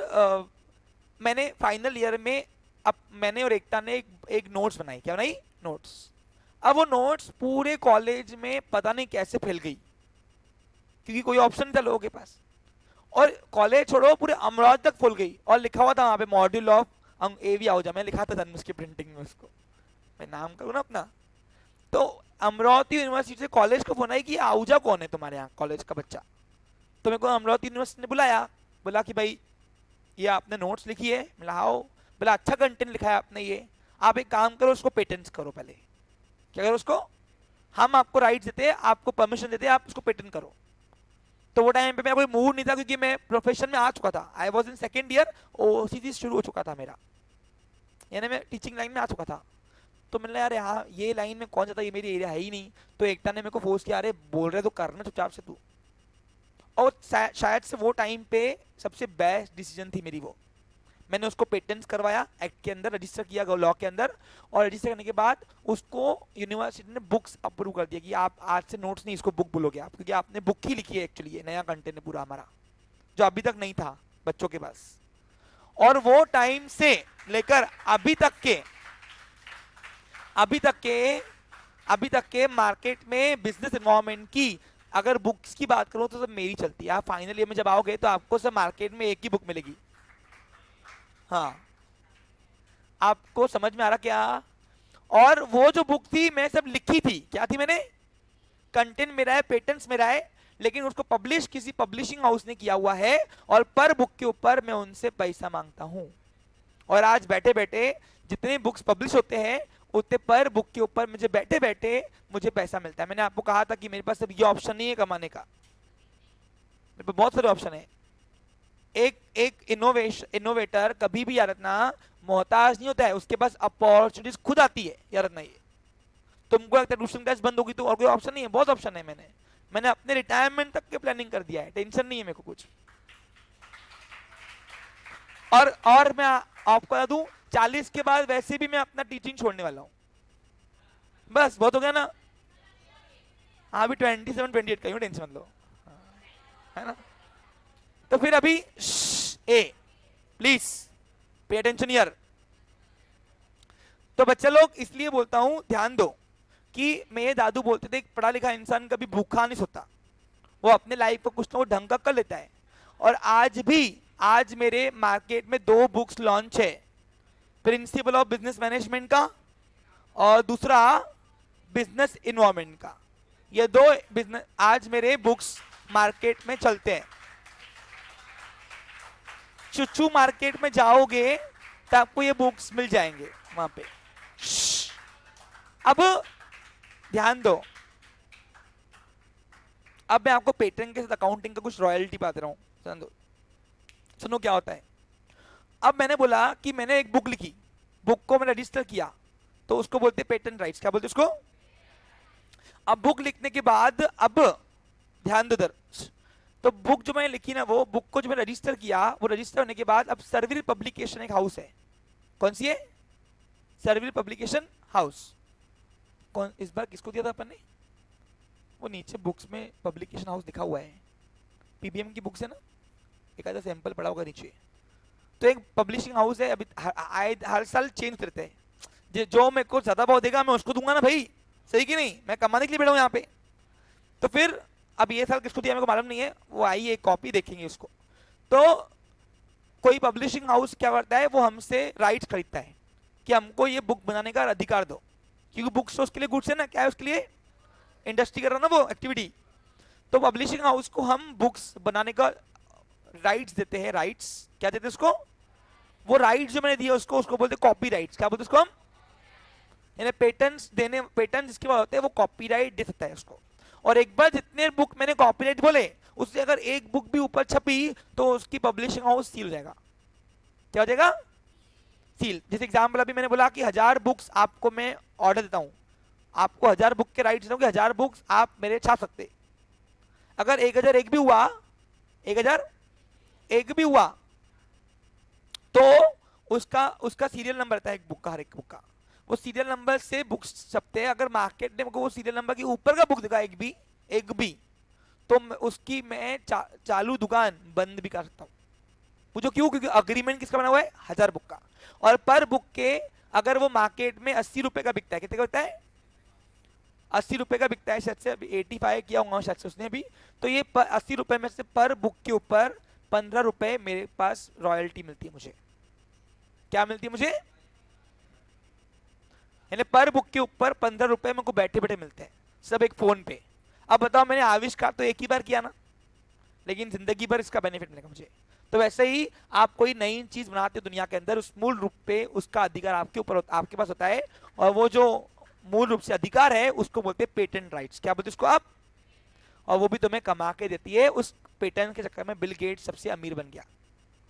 मैंने फाइनल ईयर में, अब मैंने और एकता ने एक नोट्स बनाई। क्या बनाई? नोट्स। अब वो नोट्स पूरे कॉलेज में पता नहीं कैसे फैल गई, क्योंकि कोई ऑप्शन नहीं था लोगों के पास। और कॉलेज छोड़ो, पूरे अमरावती तक फैल गई, और लिखा हुआ था वहां पे मॉड्यूल ऑफ एवी आहूजा। मैं लिखा था उसकी प्रिंटिंग में, उसको मैं नाम करूँ ना अपना। तो अमरावती यूनिवर्सिटी से कॉलेज को फोन आई कि आहूजा कौन है तुम्हारे यहाँ कॉलेज का बच्चा। तो मेरे को अमरावती यूनिवर्सिटी ने बुलाया, बोला कि भाई ये आपने नोट्स लिखी है। मैं हाँ। बोला अच्छा कंटेंट लिखा है आपने, ये आप एक काम करो, उसको पेटेंट करो पहले। क्या करो उसको? हम आपको राइट देते हैं, आपको परमिशन देते हैं, आप उसको पेटेंट करो। तो वो टाइम पे मेरा कोई मूड नहीं था, क्योंकि मैं प्रोफेशन में आ चुका था, I was in 2nd year, OCC शुरू हो चुका था मेरा, यानी मैं टीचिंग लाइन में आ चुका था। तो मैंने यार हाँ ये लाइन में कौन जाता है, ये मेरी एरिया है ही नहीं। तो एकता ने मेरे को फोर्स किया, अरे बोल रहे तो करना चुपचाप से तू। और शायद से वो टाइम पे सबसे बेस्ट डिसीजन थी मेरी वो। मैंने उसको पेटेंट्स करवाया, एक्ट के अंदर रजिस्टर किया लॉ के अंदर, और रजिस्टर करने के बाद उसको यूनिवर्सिटी ने बुक्स अप्रूव कर दिया कि आप आज से नोट्स नहीं, इसको बुक बोलोगे आप, क्योंकि आपने बुक ही लिखी है एक्चुअली, ये नया कंटेंट है पूरा हमारा जो अभी तक नहीं था बच्चों के पास। और वो टाइम से लेकर अभी तक के मार्केट में बिजनेस एनवायरनमेंट की अगर बुक्स की बात करूं तो सब मेरी चलती है। आप फाइनल ईयर में जब आओगे तो आपको सब मार्केट में एक ही बुक मिलेगी। हाँ, आपको समझ में आ रहा क्या? और वो जो बुक थी मैं सब लिखी थी, क्या थी मैंने, कंटेंट मेरा है, पेटेंट्स मेरा है, लेकिन उसको पब्लिश किसी पब्लिशिंग हाउस ने किया हुआ है, और पर बुक के ऊपर मैं उनसे पैसा मांगता हूं। और आज बैठे बैठे जितने बुक्स पब्लिश होते हैं उतने पर बुक के ऊपर मुझे बैठे बैठे मुझे पैसा मिलता है। मैंने आपको कहा था कि मेरे पास सिर्फ ये ऑप्शन नहीं है कमाने का, मेरे पास बहुत सारे ऑप्शन है। एक इनोवेटर कभी भी याद रखना मोहताज नहीं होता है, उसके पास अपॉर्चुनिटीज खुद आती है, याद रखना ये। तुमको लगता है ट्यूशन क्लास बंद होगी तो और कोई ऑप्शन नहीं है, बहुत ऑप्शन है। मैंने अपने रिटायरमेंट तक के प्लानिंग कर दिया है, टेंशन नहीं है मेरे को कुछ। और मैं आपको बता दूं 40 के बाद वैसे भी मैं अपना टीचिंग छोड़ने वाला हूं। बस बहुत हो गया ना। हाँ अभी 27 28 का हूं, टेंशन मत लो, है ना। तो फिर अभी ए प्लीज पे अटेंशन हियर। तो बच्चा लोग इसलिए बोलता हूं ध्यान दो कि मेरे दादू बोलते थे पढ़ा लिखा इंसान कभी भूखा नहीं सोता, वो अपने लाइफ को कुछ ना कुछ ढंग का कर लेता है। और आज मेरे मार्केट में 2 बुक्स लॉन्च है, प्रिंसिपल ऑफ बिजनेस मैनेजमेंट का और दूसरा बिजनेस इन्वायरमेंट का। ये 2 बिजनेस आज मेरे बुक्स मार्केट में चलते हैं। चुच्चू मार्केट में जाओगे तो आपको ये बुक्स मिल जाएंगे वहां पे। अब ध्यान दो, अब मैं आपको पेटेंट के साथ अकाउंटिंग का कुछ रॉयल्टी बता रहा हूं, सुनो क्या होता है। अब मैंने बोला कि मैंने एक बुक लिखी, बुक को मैंने रजिस्टर किया, तो उसको बोलते पेटेंट राइट्स। क्या बोलते उसको? अब बुक लिखने के बाद अब ध्यान दो इधर, तो बुक जो मैंने लिखी ना, वो बुक को जो मैंने रजिस्टर किया, वो रजिस्टर होने के बाद अब सर्विल पब्लिकेशन एक हाउस है। कौन सी है? सर्विल पब्लिकेशन हाउस। कौन इस बार किसको दिया था अपन ने? वो नीचे बुक्स में पब्लिकेशन हाउस लिखा हुआ है, पीबीएम की बुक्स है ना, एक आधा सैंपल पड़ा होगा नीचे। तो एक पब्लिशिंग हाउस है, अभी हर साल चेंज करते हैं, जो मेरे को ज्यादा भाव देगा मैं उसको दूंगा ना भाई, सही कि नहीं? मैं कमाने के लिए बैठा हूं यहाँ पे। तो फिर अब ये साल किसको दिया मेरे को मालूम नहीं है, वो आई एक कॉपी देखेंगे उसको। तो कोई पब्लिशिंग हाउस क्या करता है, वो हमसे राइट्स खरीदता है कि हमको ये बुक बनाने का अधिकार दो, क्योंकि बुक्स तो उसके लिए गुड्स है ना, क्या है उसके लिए, इंडस्ट्री कर रहा ना वो एक्टिविटी। तो पब्लिशिंग हाउस को हम बुक्स बनाने का राइट्स देते हैं। राइट्स क्या देते हैं उसको? वो राइट्स जो मैंने दिया उसको बोलते हैं कॉपी राइट्स। क्या बोलते हैं उसको हम? यानी पेटेंट्स देने, पेटेंट जिसके बाद होते हैं वो कॉपीराइट दे सकता है उसको। और एक बार जितने बुक मैंने कॉपीराइट बोले, उससे अगर एक बुक भी ऊपर छपी तो उसकी पब्लिशिंग हाउस सील हो जाएगा। क्या हो जाएगा? सील। जैसे एग्जाम्पल अभी मैंने बोला कि 1000 बुक्स आपको मैं ऑर्डर देता हूं, आपको 1000 बुक के राइट्स दूंगा, 1000 बुक्स आप मेरे छाप सकते। अगर 1001 भी हुआ, 1001 भी हुआ तो उसका सीरियल नंबर रहता है एक बुक का, हर एक बुक का वो सीरियल नंबर से बुक्स छपते हैं। अगर मार्केट ने वो सीरियल नंबर के ऊपर का बुक दिखा एक भी तो उसकी मैं चालू दुकान बंद भी कर सकता हूं। पूछो क्यों? क्योंकि अग्रीमेंट किसका बना हुआ है? 1000 बुक का। और पर बुक के अगर वो मार्केट में 80 रुपए का बिकता है, कितने का बिकता है? 80 रुपए का बिकता है, शायद से अभी 85 किया होगा शायद से उसने अभी। तो ये 80 रुपए में से पर बुक के ऊपर 15 रुपए मेरे पास रॉयल्टी मिलती है मुझे। क्या मिलती है मुझे? यानी पर बुक के ऊपर 15 रुपए मेरे को बैठे बैठे मिलते हैं, सब एक फोन पे। अब बताओ, मैंने आविष्कार तो एक ही बार किया ना, लेकिन जिंदगी भर इसका बेनिफिट मिलेगा मुझे। तो वैसे ही आप कोई नई चीज बनाते हो दुनिया के अंदर, उस मूल रूप पे उसका अधिकार आपके ऊपर आपके पास होता है, और वो जो मूल रूप से अधिकार है उसको बोलते हैं पेटेंट राइट्स। क्या बोलते हैं उसको आप? और वो भी तुम्हें कमा के देती है। उस पेटेंट के चक्कर में बिल गेट्स सबसे अमीर बन गया।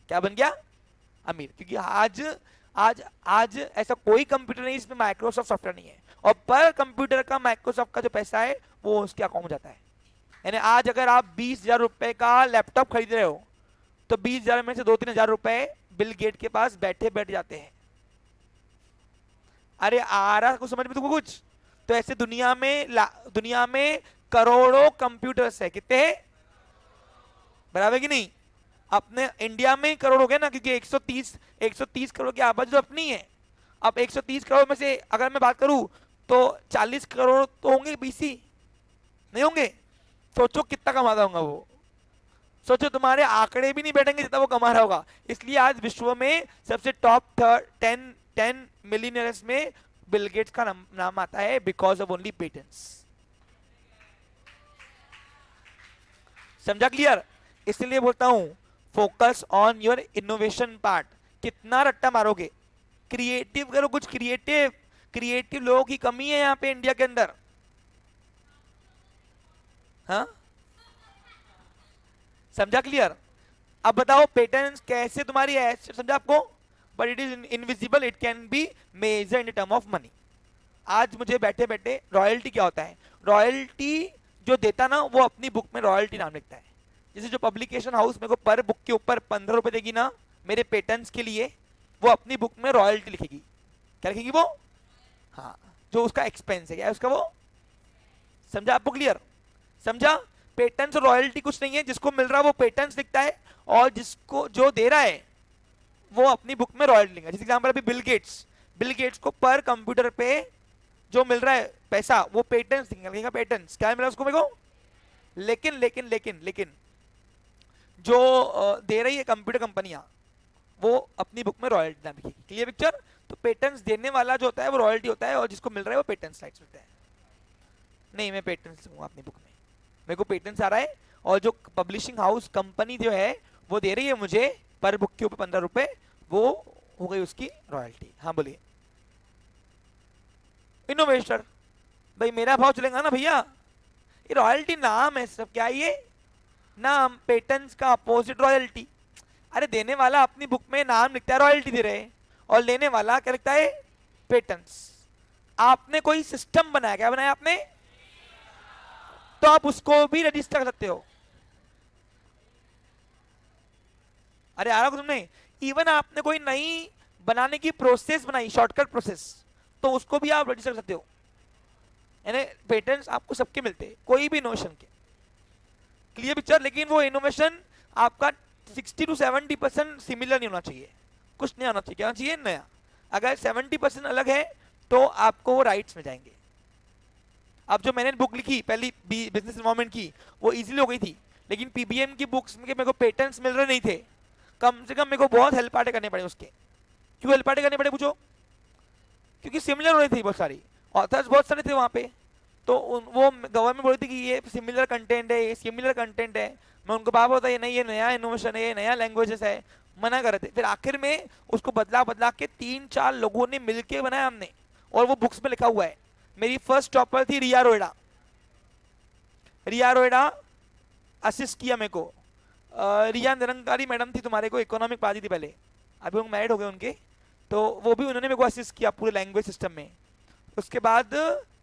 क्या बन गया? अमीर। क्योंकि आज आज आज ऐसा कोई कंप्यूटर नहीं जिसमें माइक्रोसॉफ्ट सॉफ्टवेयर नहीं है, और पर कंप्यूटर का माइक्रोसॉफ्ट का जो पैसा है वो उसके अकाउंट में जाता है। यानी आज अगर आप 20,000 रुपए का लैपटॉप खरीद रहे हो तो 20,000 में से 2-3 हजार रुपए बिल गेट के पास बैठे बैठ जाते हैं। अरे आ रहा कुछ समझ में तुमको कुछ? तो ऐसे दुनिया में करोड़ों कंप्यूटर्स है, कितने हैं? बराबर कि नहीं? अपने इंडिया में करोड़ हो गए ना, क्योंकि 130 करोड़ की आबादी तो अपनी है। अब 130 करोड़ में से अगर मैं बात करूं तो 40 करोड़ तो होंगे बीसी, नहीं होंगे? सोचो कितना कमाता होगा वो, सोचो तुम्हारे आंकड़े भी नहीं बैठेंगे जितना वो कमा रहा होगा। इसलिए आज विश्व में सबसे टॉप 10 मिलियनर्स में बिल गेट्स का नाम आता है, बिकॉज ऑफ ओनली पेटेंट्स। समझा? क्लियर? इसलिए बोलता हूं focus on your innovation part. कितना रट्टा मारोगे? क्रिएटिव करो, कुछ क्रिएटिव लोगों की कमी है यहाँ पे इंडिया के अंदर। हाँ, समझा? क्लियर? अब बताओ पेटेंट्स कैसे तुम्हारी एसेट, समझा आपको? But it is invisible, it can be measure in term of money. आज मुझे बैठे बैठे रॉयल्टी क्या होता है, रॉयल्टी जो देता ना वो अपनी बुक में रॉयल्टी नाम लिखता है। जैसे जो पब्लिकेशन हाउस मेरे को पर बुक के ऊपर 15 रुपए देगी ना मेरे पेटेंट्स के लिए, वो अपनी बुक में रॉयल्टी लिखेगी। क्या लिखेगी वो? हाँ, जो उसका एक्सपेंस है, क्या है उसका वो। समझा आपको? क्लियर? समझा? पेटेंट्स और रॉयल्टी कुछ नहीं है, जिसको मिल रहा है वो पेटेंट्स लिखता है, और जिसको जो दे रहा है वो अपनी बुक में रॉयल्टी लिखेगा। जैसे एग्जांपल अभी बिल गेट्स को पर कंप्यूटर पे जो मिल रहा है पैसा वो पेटेंट्स लिखेगा। पेटेंट्स क्या मिल रहा है उसको मेरे को? लेकिन लेकिन लेकिन लेकिन जो दे रही है कंप्यूटर कंपनियां वो अपनी बुक में रॉयल्टी नाम लिखेगी। Clear picture? तो पेटेंट्स देने वाला जो होता है वो रॉयल्टी होता है, और जिसको मिल रहा है वो पेटेंट्स राइट्स मिलते हैं। नहीं, मैं पेटेंट्स लूंगा अपनी बुक में, मेरे को पेटेंट्स आ रहा है, और जो पब्लिशिंग हाउस कंपनी जो है वो दे रही है मुझे पर बुक के ऊपर 15 रुपए, वो हो गई उसकी रॉयल्टी। हाँ बोलिए। इनोवेटर, भाई मेरा भाव चलेगा ना भैया? ये रॉयल्टी नाम है सब, क्या ये नाम? पेटेंट्स का अपोजिट रॉयल्टी। अरे देने वाला अपनी बुक में नाम लिखता है, रॉयल्टी दे रहे, और लेने वाला क्या लिखता है? पेटेंट्स। आपने कोई सिस्टम बनाया, क्या बनाया आपने? तो आप उसको भी रजिस्टर कर सकते हो। अरे आ रहा कुछ नहीं? इवन आपने कोई नई बनाने की प्रोसेस बनाई, शॉर्टकट प्रोसेस, तो उसको भी आप रजिस्टर कर सकते हो। यानी पेटेंट्स आपको सबके मिलते हैं, कोई भी इनोवेशन के। Clear picture? लेकिन वो इनोवेशन आपका 60 to 70% सिमिलर नहीं होना चाहिए, कुछ नया होना चाहिए। क्या चाहिए? नया। अगर 70% अलग है तो आपको वो राइट्स मिल जाएंगे। अब जो मैंने बुक लिखी पहली बिजनेस इन्वायरमेंट की, वो इजीली हो गई थी, लेकिन पीबीएम की बुक्स में मेरे को पेटेंट्स मिल रहे नहीं थे। कम से कम मेरे को बहुत हेल्प आटे करने पड़े उसके। क्यों हेल्प आटे करने पड़े पूछो? क्योंकि सिमिलर हो रही थी, बहुत सारी ऑथर्स बहुत सारे थे वहाँ पे, तो वो गवर्नमेंट बोल रही थी कि ये सिमिलर कंटेंट है, ये सिमिलर कंटेंट है। मैं उनको बात होता है नहीं, ये नया इनोवेशन है, ये नया लैंग्वेजेस है, मना कर रहे थे। फिर आखिर में उसको बदला बदला के 3-4 लोगों ने मिलके बनाया हमने, और वो बुक्स में लिखा हुआ है। मेरी फर्स्ट टॉपर थी रिया रोएडा। रिया रोएडा असिस्ट किया मेरे को। रिया निरंकारी मैडम थी, तुम्हारे को इकोनॉमिक पढ़ाती थी पहले, अभी वो मैरिड हो गए उनके, तो वो भी उन्होंने मेरे को असिस्ट किया पूरे लैंग्वेज सिस्टम में। उसके बाद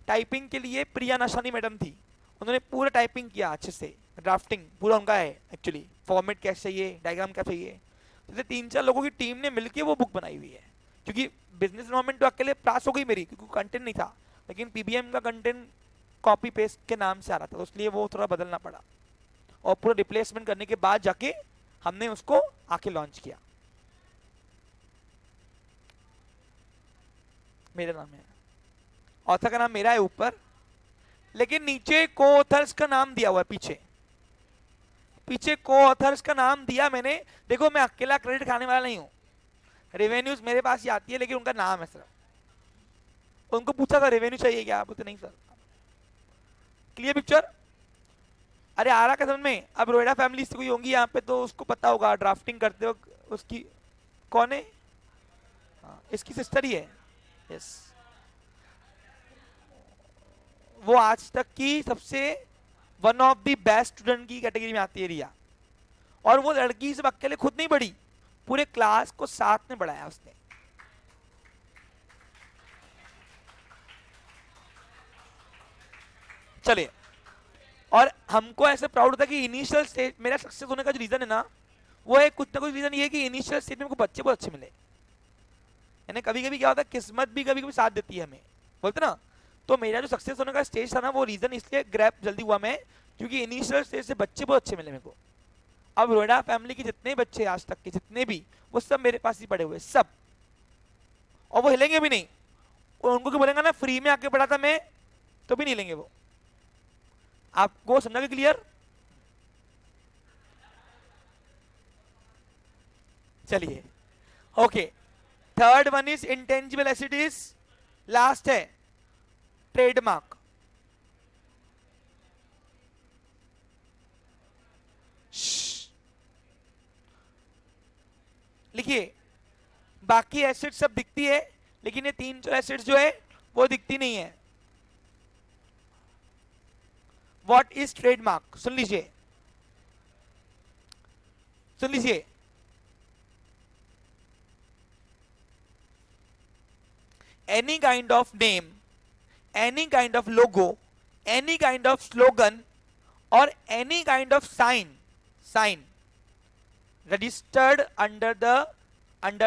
टाइपिंग के लिए प्रिया नाशानी मैडम थी, उन्होंने पूरा टाइपिंग किया अच्छे से, ड्राफ्टिंग पूरा उनका है एक्चुअली, फॉर्मेट क्या चाहिए, डायग्राम क्या चाहिए। जैसे 3-4 लोगों की टीम ने मिलकर वो बुक बनाई हुई है। क्योंकि बिजनेस इन्वायरमेंट तो अकेले पास हो गई मेरी, क्योंकि कंटेंट नहीं था, लेकिन पीबीएम का कंटेंट कॉपी पेस्ट के नाम से आ रहा था, तो इसलिए वो थोड़ा बदलना पड़ा, और पूरा रिप्लेसमेंट करने के बाद जाके हमने उसको आके लॉन्च किया। मेरा नाम है, ऑथर का नाम मेरा है ऊपर, लेकिन नीचे को ऑथर्स का नाम दिया हुआ है। पीछे को ऑथर्स का नाम दिया मैंने। देखो मैं अकेला क्रेडिट खाने वाला नहीं हूं, रेवेन्यूज मेरे पास ही आती है, लेकिन उनका नाम है सर। उनको पूछा था रेवेन्यू चाहिए क्या, आप बोलते नहीं सर। Clear picture? अरे आ रहा समझ में? अब रोएडा फैमिली से कोई होंगी यहाँ पे तो उसको पता होगा, ड्राफ्टिंग करते हो उसकी। कौन है? हाँ, इसकी सिस्टर ही है। यस, वो आज तक की सबसे one of the best student की कैटेगरी में आती है रिया। और वो लड़की सिर्फ अकेले खुद नहीं बढ़ी, पूरे क्लास को साथ में बढ़ाया उसने। चलिए, और हमको ऐसे प्राउड होता है कि इनिशियल स्टेज मेरा सक्सेस होने का जो रीजन है ना, वो है कुछ ना कुछ रीजन ये है कि इनिशियल स्टेज में हमको बच्चे बहुत अच्छे मिले। यानी कभी कभी क्या होता है, किस्मत भी कभी कभी साथ देती है हमें, बोलते ना। तो मेरा जो सक्सेस होने का स्टेज था ना, वो रीजन इसलिए ग्रैब जल्दी हुआ मैं, क्योंकि इनिशियल स्टेज से बच्चे बहुत अच्छे मिले मेरे को। अब रोयडा फैमिली के जितने बच्चे आज तक के जितने भी, वो सब मेरे पास ही पड़े हुए सब, और वो हिलेंगे भी नहीं। और उनको क्या बोलेंगे ना, फ्री में आके पढ़ा था मैं, तो भी नहीं हिलेंगे वो। आपको समझा के क्लियर? चलिए, okay. Third one is intangible acid, last है ट्रेडमार्क। लिखिए, बाकी एसिड सब दिखती है, लेकिन ये तीन जो एसिड्स जो है वो दिखती नहीं है। What is trademark? सुन लीजिए, सुन लीजिए। Any kind of name, any kind of logo, any kind of slogan, or any kind of sign registered under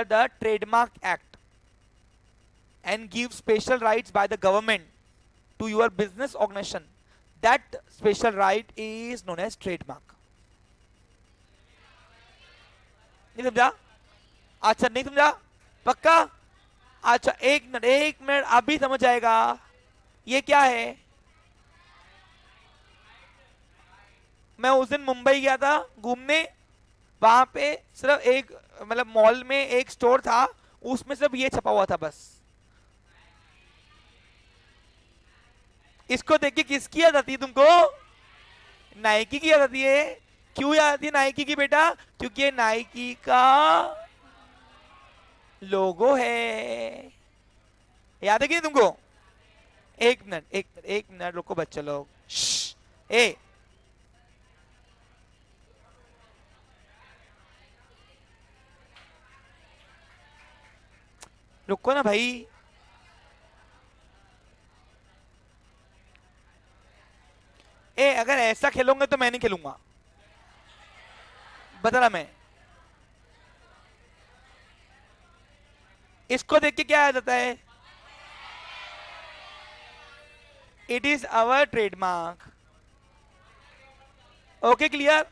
the Trademark Act and give special rights by the government to your business organization, that special right is known as trademark. नहीं समझा? अच्छा, नहीं समझा? पक्का? अच्छा, एक minute अभी समझ आएगा। ये क्या है? मैं उस दिन मुंबई गया था घूमने, वहां पे सिर्फ एक मतलब मॉल में एक स्टोर था, उसमें सिर्फ ये छपा हुआ था बस। इसको देख के किसकी याद आती है तुमको? नाइकी की याद आती है। क्यों याद आती है नाइकी की बेटा? क्योंकि ये नाइकी का लोगो है। याद है कि नहीं तुमको? एक मिनट रुको बच्चे लोग। ए, रुको ना भाई। ए, अगर ऐसा खेलोगे तो मैं नहीं खेलूंगा, बता रहा मैं। इसको देख के क्या आ जाता है? It is our trademark. Okay, clear?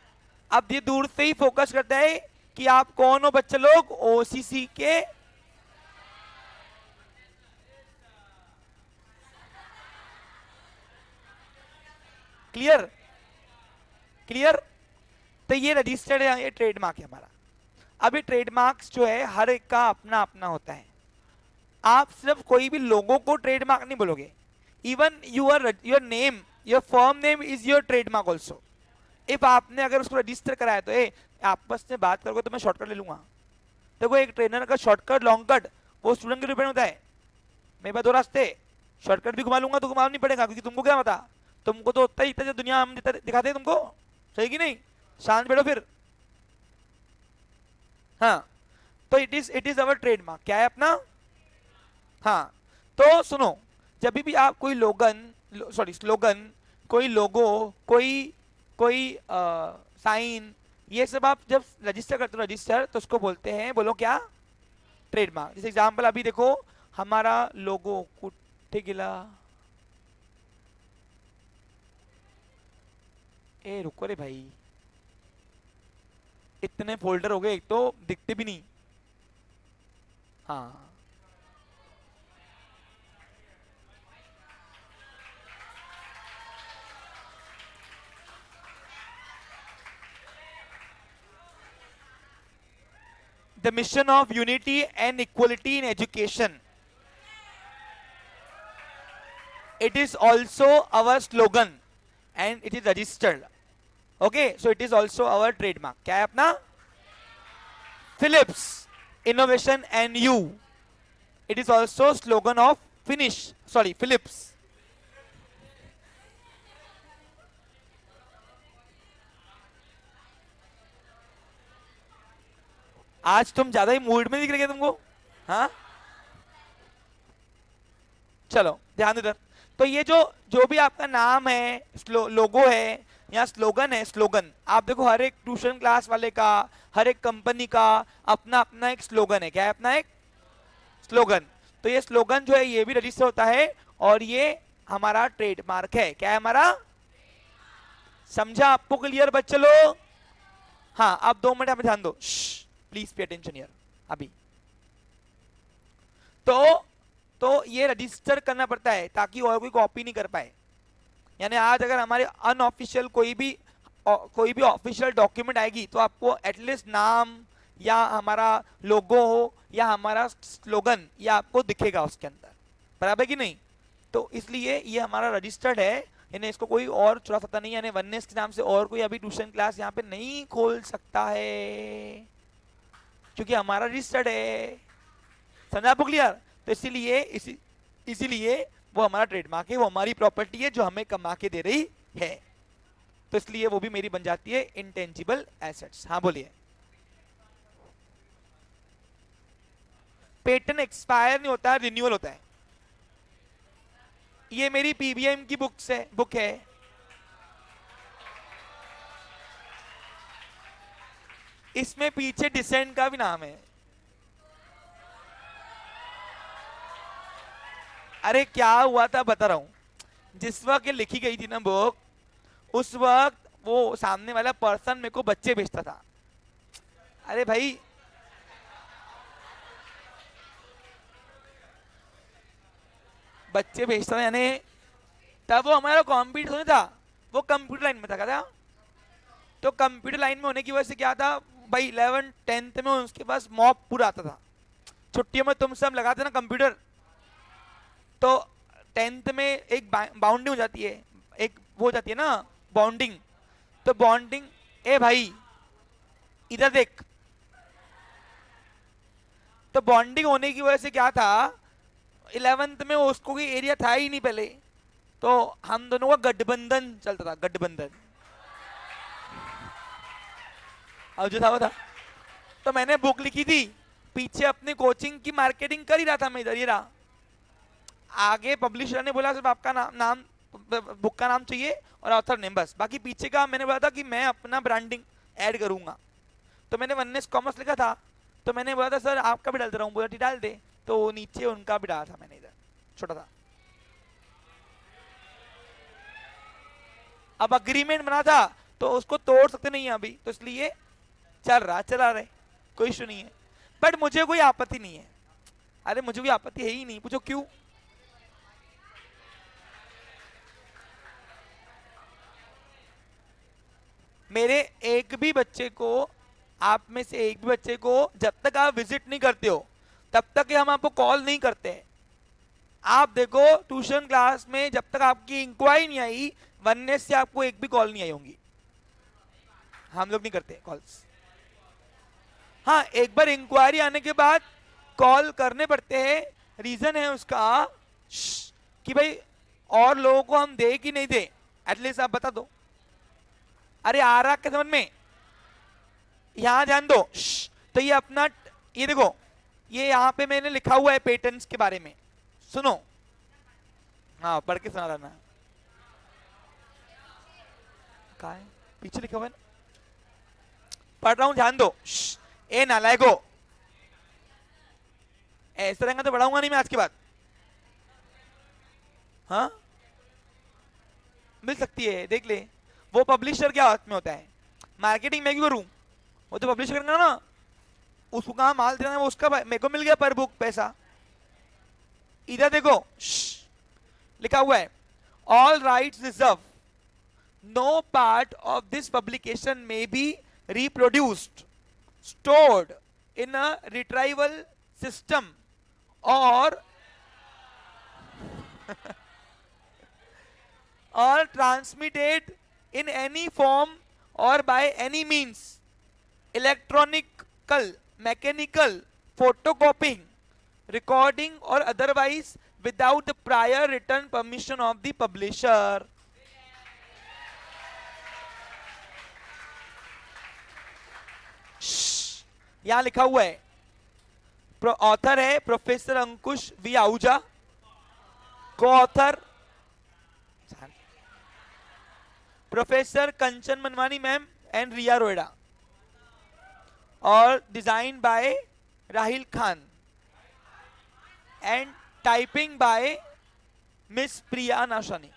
अब ये दूर से ही फोकस करता है कि आप कौन हो बच्चे लोग, ओसीसी के। क्लियर? क्लियर? तो ये रजिस्टर्ड है, ये ट्रेडमार्क है हमारा। अब ये ट्रेडमार्क्स जो है हर एक का अपना अपना होता है। आप सिर्फ कोई भी लोगों को ट्रेडमार्क नहीं बोलोगे, even your name, your firm name is your trademark also. If आपने अगर उसको रजिस्टर कराया तो आपस में बात करोगे तो मैं शॉर्टकट ले लूंगा। देखो, एक ट्रेनर का शॉर्टकट लॉन्ग कट वो स्टूडेंट के डिपेंड होता है। मेरे पास दो रास्ते, शॉर्टकट भी घुमा लूंगा तो घुमाना नहीं पड़ेगा, क्योंकि तुमको क्या पता, तुमको तो उतना ही इतना दुनिया हम दिखाते हैं तुमको। सही कि नहीं? शांत बैठो फिर। हाँ, तो इट इज अवर ट्रेडमार्क। क्या है अपना? हाँ, तो सुनो, जब भी आप कोई स्लोगन, कोई लोगो, कोई कोई साइन, ये सब आप जब रजिस्टर करते हो, रजिस्टर तो उसको बोलते हैं, बोलो क्या? ट्रेडमार्क। जैसे एग्जांपल अभी देखो, हमारा लोगो कुट्टे गिला। ए रुको रे भाई, इतने फोल्डर हो गए, एक तो दिखते भी नहीं। हाँ, the mission of unity and equality in education, it is also our slogan and it is registered. Okay, so it is also our trademark. क्या है अपना? Philips innovation and you, it is also slogan of Philips. आज तुम ज्यादा ही mood में दिख रहे तुमको। हाँ, चलो ध्यान इधर। तो ये जो जो भी आपका नाम है, लोगो है या स्लोगन है, स्लोगन आप देखो हर एक ट्यूशन क्लास वाले का, हर एक कंपनी का अपना अपना एक स्लोगन है। क्या है अपना एक स्लोगन? तो ये स्लोगन जो है ये भी रजिस्टर होता है और ये हमारा ट्रेडमार्क है। क्या है हमारा? समझा आपको? क्लियर बच्चे लोग? हाँ, आप 2 मिनट हमें ध्यान दो, प्लीज पे अटेंशन हियर अभी। तो ये रजिस्टर करना पड़ता है ताकि और कोई कॉपी नहीं कर पाए। यानी आज अगर हमारे अनऑफिशियल कोई भी ऑफिशियल डॉक्यूमेंट आएगी तो आपको एटलीस्ट नाम या हमारा लोगो हो या हमारा स्लोगन या आपको दिखेगा उसके अंदर, बराबर कि नहीं? तो इसलिए ये हमारा रजिस्टर्ड है, यानी इसको कोई और चुरा सकता नहीं, यानी वननेस के नाम से और कोई अभी ट्यूशन क्लास यहाँ पे नहीं खोल सकता है क्योंकि हमारा रजिस्टर्ड है। समझा आपको? क्लियर? तो इसीलिए वो हमारा ट्रेडमार्क है, वो हमारी प्रॉपर्टी है जो हमें कमा के दे रही है, तो इसलिए वो भी मेरी बन जाती है इंटेंजिबल एसेट्स। हाँ बोलिए। पेटेंट एक्सपायर नहीं होता, रिन्यूअल होता है। ये मेरी पीबीएम की बुक है। इसमें पीछे डिसेंट का भी नाम है। अरे क्या हुआ था बता रहा हूं, जिस वक्त ये लिखी गई थी ना बुक, उस वक्त वो सामने वाला पर्सन मेरे को बच्चे भेजता था। अरे भाई बच्चे भेजता था, यानी तब वो हमारा कॉम्पिटिशन था, वो कंप्यूटर लाइन में था। क्या? तो कंप्यूटर लाइन में होने की वजह से क्या था भाई, 11th 10th में उसके पास मॉब पूरा आता था। छुट्टियों में तुम सब लगाते ना कंप्यूटर, तो 10th में एक बाउंडिंग हो जाती है, एक वो हो जाती है ना बॉन्डिंग। तो बॉन्डिंग, ए भाई इधर देख, तो बॉन्डिंग होने की वजह से क्या था, 11th में उसको कोई एरिया था ही नहीं पहले, तो हम दोनों का गठबंधन चलता था, गठबंधन। अब जो था वो था। तो मैंने बुक लिखी थी, पीछे अपनी कोचिंग की मार्केटिंग कर ही रहा था मैं, इधर ही रहा। आगे पब्लिशर ने बोला सिर्फ आपका नाम बुक का नाम चाहिए और ऑथर नेम, बस। बाकी पीछे का मैंने बोला था कि मैं अपना ब्रांडिंग ऐड करूंगा, तो मैंने वननेस कॉमर्स लिखा था। तो मैंने बोला था सर आपका भी डाल दे रहा हूँ, बोला ठीक डाल दे, तो नीचे उनका भी डाला था मैंने, इधर छोटा था। अब अग्रीमेंट बना था तो उसको तोड़ सकते नहीं है अभी, तो इसलिए चला रहे, कोई इशू नहीं है। बट मुझे कोई आपत्ति नहीं है। अरे मुझे कोई आपत्ति है ही नहीं, पूछो क्यों? मेरे एक भी बच्चे को, आप में से एक भी बच्चे को जब तक आप विजिट नहीं करते हो तब तक हम आपको कॉल नहीं करते हैं। आप देखो ट्यूशन क्लास में जब तक आपकी इंक्वायरी नहीं आई, वननेस से आपको एक भी कॉल नहीं आई होंगी। हम लोग नहीं करते कॉल्स। हाँ, एक बार इंक्वायरी आने के बाद कॉल करने पड़ते हैं। रीजन है उसका कि भाई और लोगों को हम दे कि नहीं दे, एटलीस्ट आप बता दो। अरे आ रहा क्या समझ में? यहां ध्यान दो। तो ये अपना, ये देखो, ये यहां पे मैंने लिखा हुआ है पेटेंट्स के बारे में, सुनो। हाँ पढ़ के सुना रहा, कहा है पीछे लिखा हुआ है ना, पढ़ रहा हूं, ध्यान दो। ए नालायको, ऐसा रहेगा तो पढ़ाऊंगा नहीं मैं आज के बाद। हाँ मिल सकती है, देख ले। वो पब्लिशर क्या हाथ में होता है, मार्केटिंग मैं क्यों करूं, वो तो पब्लिश करना ना, उसको कहा माल देना है, वो उसका, मेरे को मिल गया पर बुक पैसा। इधर देखो लिखा हुआ है, all rights reserve, no part of this publication may be reproduced, stored in a retrieval system or or transmitted in any form or by any means, electronical, mechanical, photocopying, recording or otherwise without the prior written permission of the publisher. यहां लिखा हुआ है, author है professor Ankush V Ahuja, co-author professor Kanchan Manwani ma'am and Riya Roeda, और design by Rahil Khan and typing by miss Priya Nashani.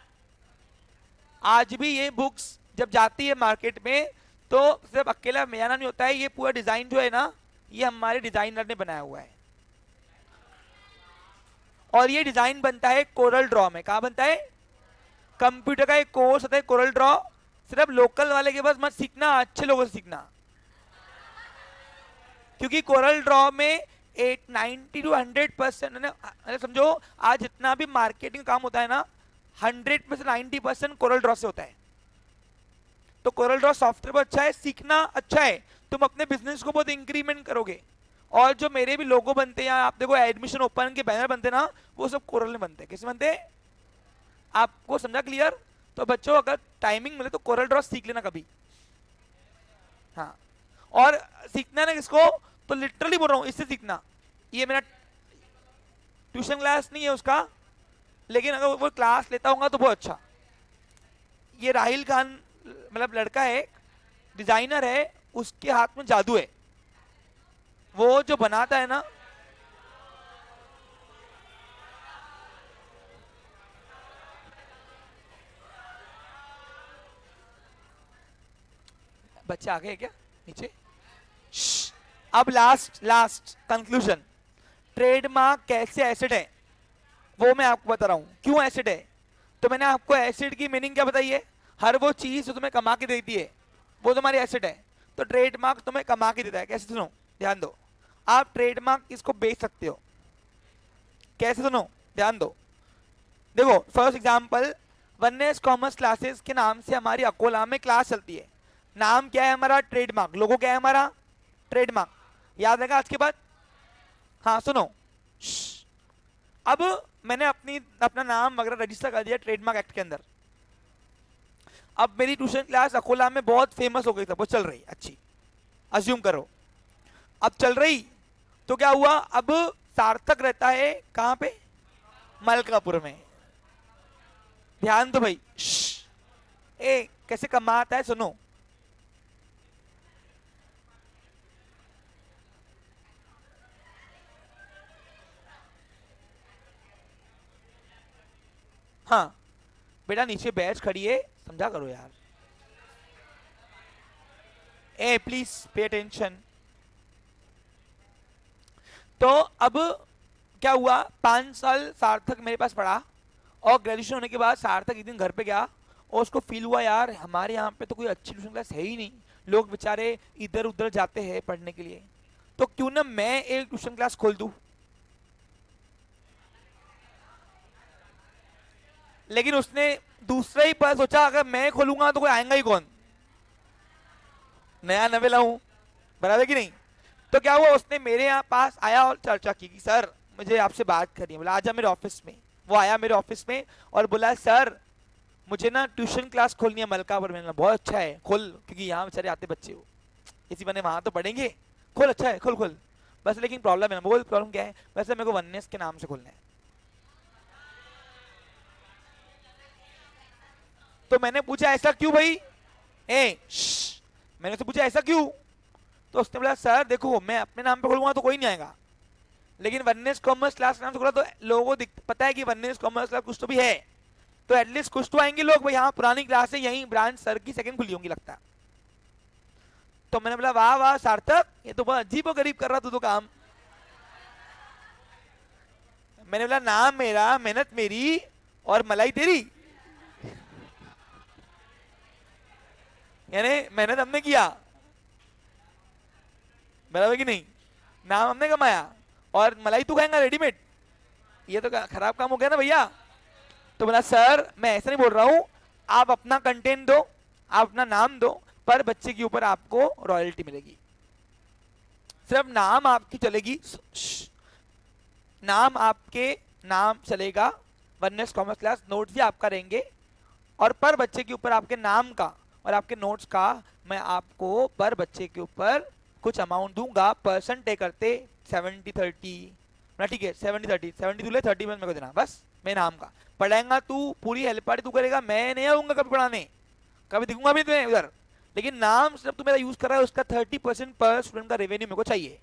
आज भी ये books जब जाती है मार्केट में तो सिर्फ अकेला मेरा नाम नहीं होता है, ये पूरा डिजाइन जो है ना ये हमारे डिजाइनर ने बनाया हुआ है। और ये डिजाइन बनता है कोरल ड्रॉ में। कहाँ बनता है? कंप्यूटर का एक कोर्स होता है कोरल ड्रॉ, सिर्फ लोकल वाले के पास मत सीखना, अच्छे लोगों से सीखना, क्योंकि कोरल ड्रॉ में 90 to 100% समझो आज जितना भी मार्केटिंग काम होता है ना 100 में से 90% कोरल ड्रॉ से होता है। तो कोरल ड्रॉ सॉफ्टवेयर बहुत अच्छा है, सीखना अच्छा है, तुम अपने बिजनेस को बहुत इंक्रीमेंट करोगे। और जो मेरे भी लोगो बनते हैं, आप देखो एडमिशन ओपन के बैनर बनते ना, वो सब कोरल में बनते हैं। किसमें बनते हैं? आपको समझा क्लियर? तो बच्चों अगर टाइमिंग मिले तो कोरल ड्रॉ सीख लेना कभी। हाँ, और सीखना ना किसको, तो लिटरली बोल रहा हूँ इससे सीखना। ये मेरा ट्यूशन क्लास नहीं है उसका, लेकिन अगर वो क्लास लेता होगा तो बहुत अच्छा। ये राहिल खान मतलब लड़का है, डिजाइनर है, उसके हाथ में जादू है, वो जो बनाता है ना। बच्चे आ गए क्या नीचे? अब लास्ट कंक्लूजन, ट्रेडमार्क कैसे एसेट है वो मैं आपको बता रहा हूं। क्यों एसेट है? तो मैंने आपको एसेट की मीनिंग क्या बताई है? हर वो चीज जो तुम्हें कमा के देती है वो तुम्हारी एसेट है। तो ट्रेडमार्क तुम्हें कमा के देता है। कैसे? सुनो, ध्यान दो, आप ट्रेडमार्क इसको बेच सकते हो। कैसे? सुनो, ध्यान दो। देखो first example, oneness commerce classes के नाम से हमारी अकोला में क्लास चलती है। नाम क्या है हमारा? ट्रेडमार्क। लोगो क्या है हमारा? ट्रेडमार्क। याद रहेगा आज के बाद? हाँ सुनो, अब मैंने अपना नाम वगैरह रजिस्टर कर दिया ट्रेडमार्क एक्ट के अंदर। अब मेरी ट्यूशन क्लास अकोला में बहुत फेमस हो गई, था वो चल रही अच्छी, अज्यूम करो। अब चल रही तो क्या हुआ, अब सार्थक रहता है कहां पे? मलकापुर में। ध्यान दो भाई, ए कैसे कमाता है सुनो। हाँ बेटा नीचे बैच खड़ी है, समझा करो यार। ए प्लीज पे अटेंशन। तो अब क्या हुआ, 5 साल सार्थक मेरे पास पढ़ा, और ग्रेजुएशन होने के बाद सार्थक एक दिन घर पे गया और उसको फील हुआ यार हमारे यहाँ पे तो कोई अच्छी ट्यूशन क्लास है ही नहीं, लोग बेचारे इधर उधर जाते हैं पढ़ने के लिए, तो क्यों ना मैं एक ट्यूशन क्लास खोल दूं। लेकिन उसने दूसरा ही पर सोचा अगर मैं खोलूंगा तो कोई आएगा ही कौन, नया नवेला हूं, बराबर कि नहीं। तो क्या हुआ, उसने मेरे यहाँ पास आया और चर्चा की कि सर मुझे आपसे बात करनी है। बोला आजा मेरे ऑफिस में। वो आया मेरे ऑफिस में और बोला सर मुझे ना ट्यूशन क्लास खोलनी है मलकापुर में। बहुत अच्छा है खोल, क्योंकि यहाँ बेचारे आते बच्चे हो, इसी बने वहां तो पढ़ेंगे, खोल अच्छा है खोल खोल। बस लेकिन प्रॉब्लम है ना। बोल प्रॉब्लम क्या है? वैसे मेरे को वननेस के नाम से खोलना है। तो मैंने पूछा ऐसा क्यों भाई? मैंने उससे पूछा ऐसा क्यों? तो उसने बोला सर देखो मैं अपने नाम पे खोलूंगा तो कोई नहीं आएगा, लेकिन वननेस कॉमर्स क्लास के नाम से खोला तो लोगों को पता है कि वननेस कॉमर्स क्लास कुछ तो भी है, तो एटलीस्ट कुछ तो आएंगे लोग भाई। यहाँ पुरानी क्लास है, यही ब्रांच सर की सेकंड खुली होंगी लगता है। तो मैंने बोला वाह वाह सार्थक, ये तो बहुत अजीब और गरीब कर रहा तू तो काम। मैंने बोला नाम मेरा, मेहनत मेरी और मलाई तेरी, यानी मेहनत हमने किया, बराबर कि नहीं, नाम हमने कमाया और मलाई तू खाएगा रेडीमेड, ये तो खराब काम हो गया ना भैया। तो बोला सर मैं ऐसा नहीं बोल रहा हूं, आप अपना कंटेंट दो, आप अपना नाम दो, पर बच्चे के ऊपर आपको रॉयल्टी मिलेगी। सिर्फ नाम आपकी चलेगी, नाम आपके नाम चलेगा, वननेस कॉमर्स क्लास, नोट्स भी आपका रहेंगे, और पर बच्चे के ऊपर आपके नाम का और आपके नोट्स का मैं आपको पर बच्चे के ऊपर कुछ अमाउंट दूंगा। परसेंट पे करते 70-30, ना, ठीक है 70-30, 70 तू ले 30 मेरे को देना, बस मेरे नाम का पढ़ाएगा तू, पूरी हेल्प पार्टी तू करेगा, मैं नहीं आऊंगा कभी पढ़ाने, कभी दिखूंगा भी तुम्हें उधर, लेकिन नाम जब तू मेरा यूज कर रहा है उसका 30% पर स्टूडेंट का रेवेन्यू मेरे को चाहिए।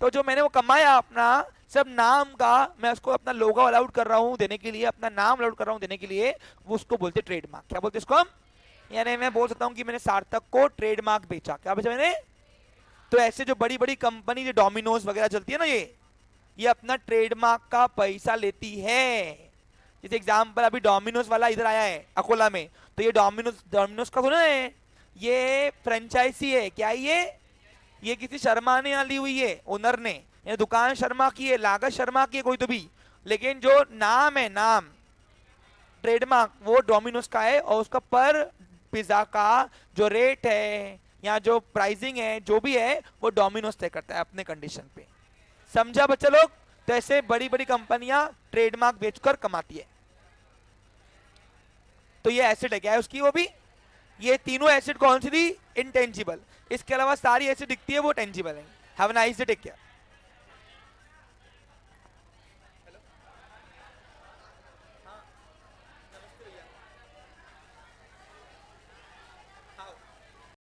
तो जो मैंने वो कमाया अपना सब नाम का, मैं उसको अपना लोगो अलाउड कर रहा हूँ देने के लिए, अपना नाम अलाउड कर रहा हूँ देने के लिए, वो उसको बोलते ट्रेडमार्क। क्या बोलते इसको हम? यानी मैं बोल सकता हूँ कि मैंने सार्थक को ट्रेडमार्क बेचा। क्या बेचा मैंने? तो ऐसे जो बड़ी बड़ी कंपनी जो डोमिनोज वगैरह चलती है ना, ये अपना ट्रेडमार्क का पैसा लेती है। जैसे एग्जांपल अभी डोमिनोज वाला इधर आया है अकोला में, तो ये डोमिनोज का थोड़ा है, ये फ्रेंचाइजी है। क्या ये किसी शर्मा ने यहाँ ली हुई है, ओनर ने, ये दुकान शर्मा की है, लागत शर्मा की है कोई तो भी, लेकिन जो नाम है, नाम ट्रेडमार्क वो डोमिनोज का है, और उसका पर पिज्जा का जो रेट है या जो प्राइसिंग है जो भी है वो डोमिनोज तय करता है अपने कंडीशन पे। समझा बच्चा लोग? तो ऐसे बड़ी बड़ी कंपनियां ट्रेडमार्क बेचकर कमाती है। तो ये एसेट है, क्या है उसकी? वो भी ये तीनों एसेट कौन सी थी? इंटेंजिबल। इसके अलावा सारी एसेट दिखती है वो टेंजिबल है। Have a nice day, take care.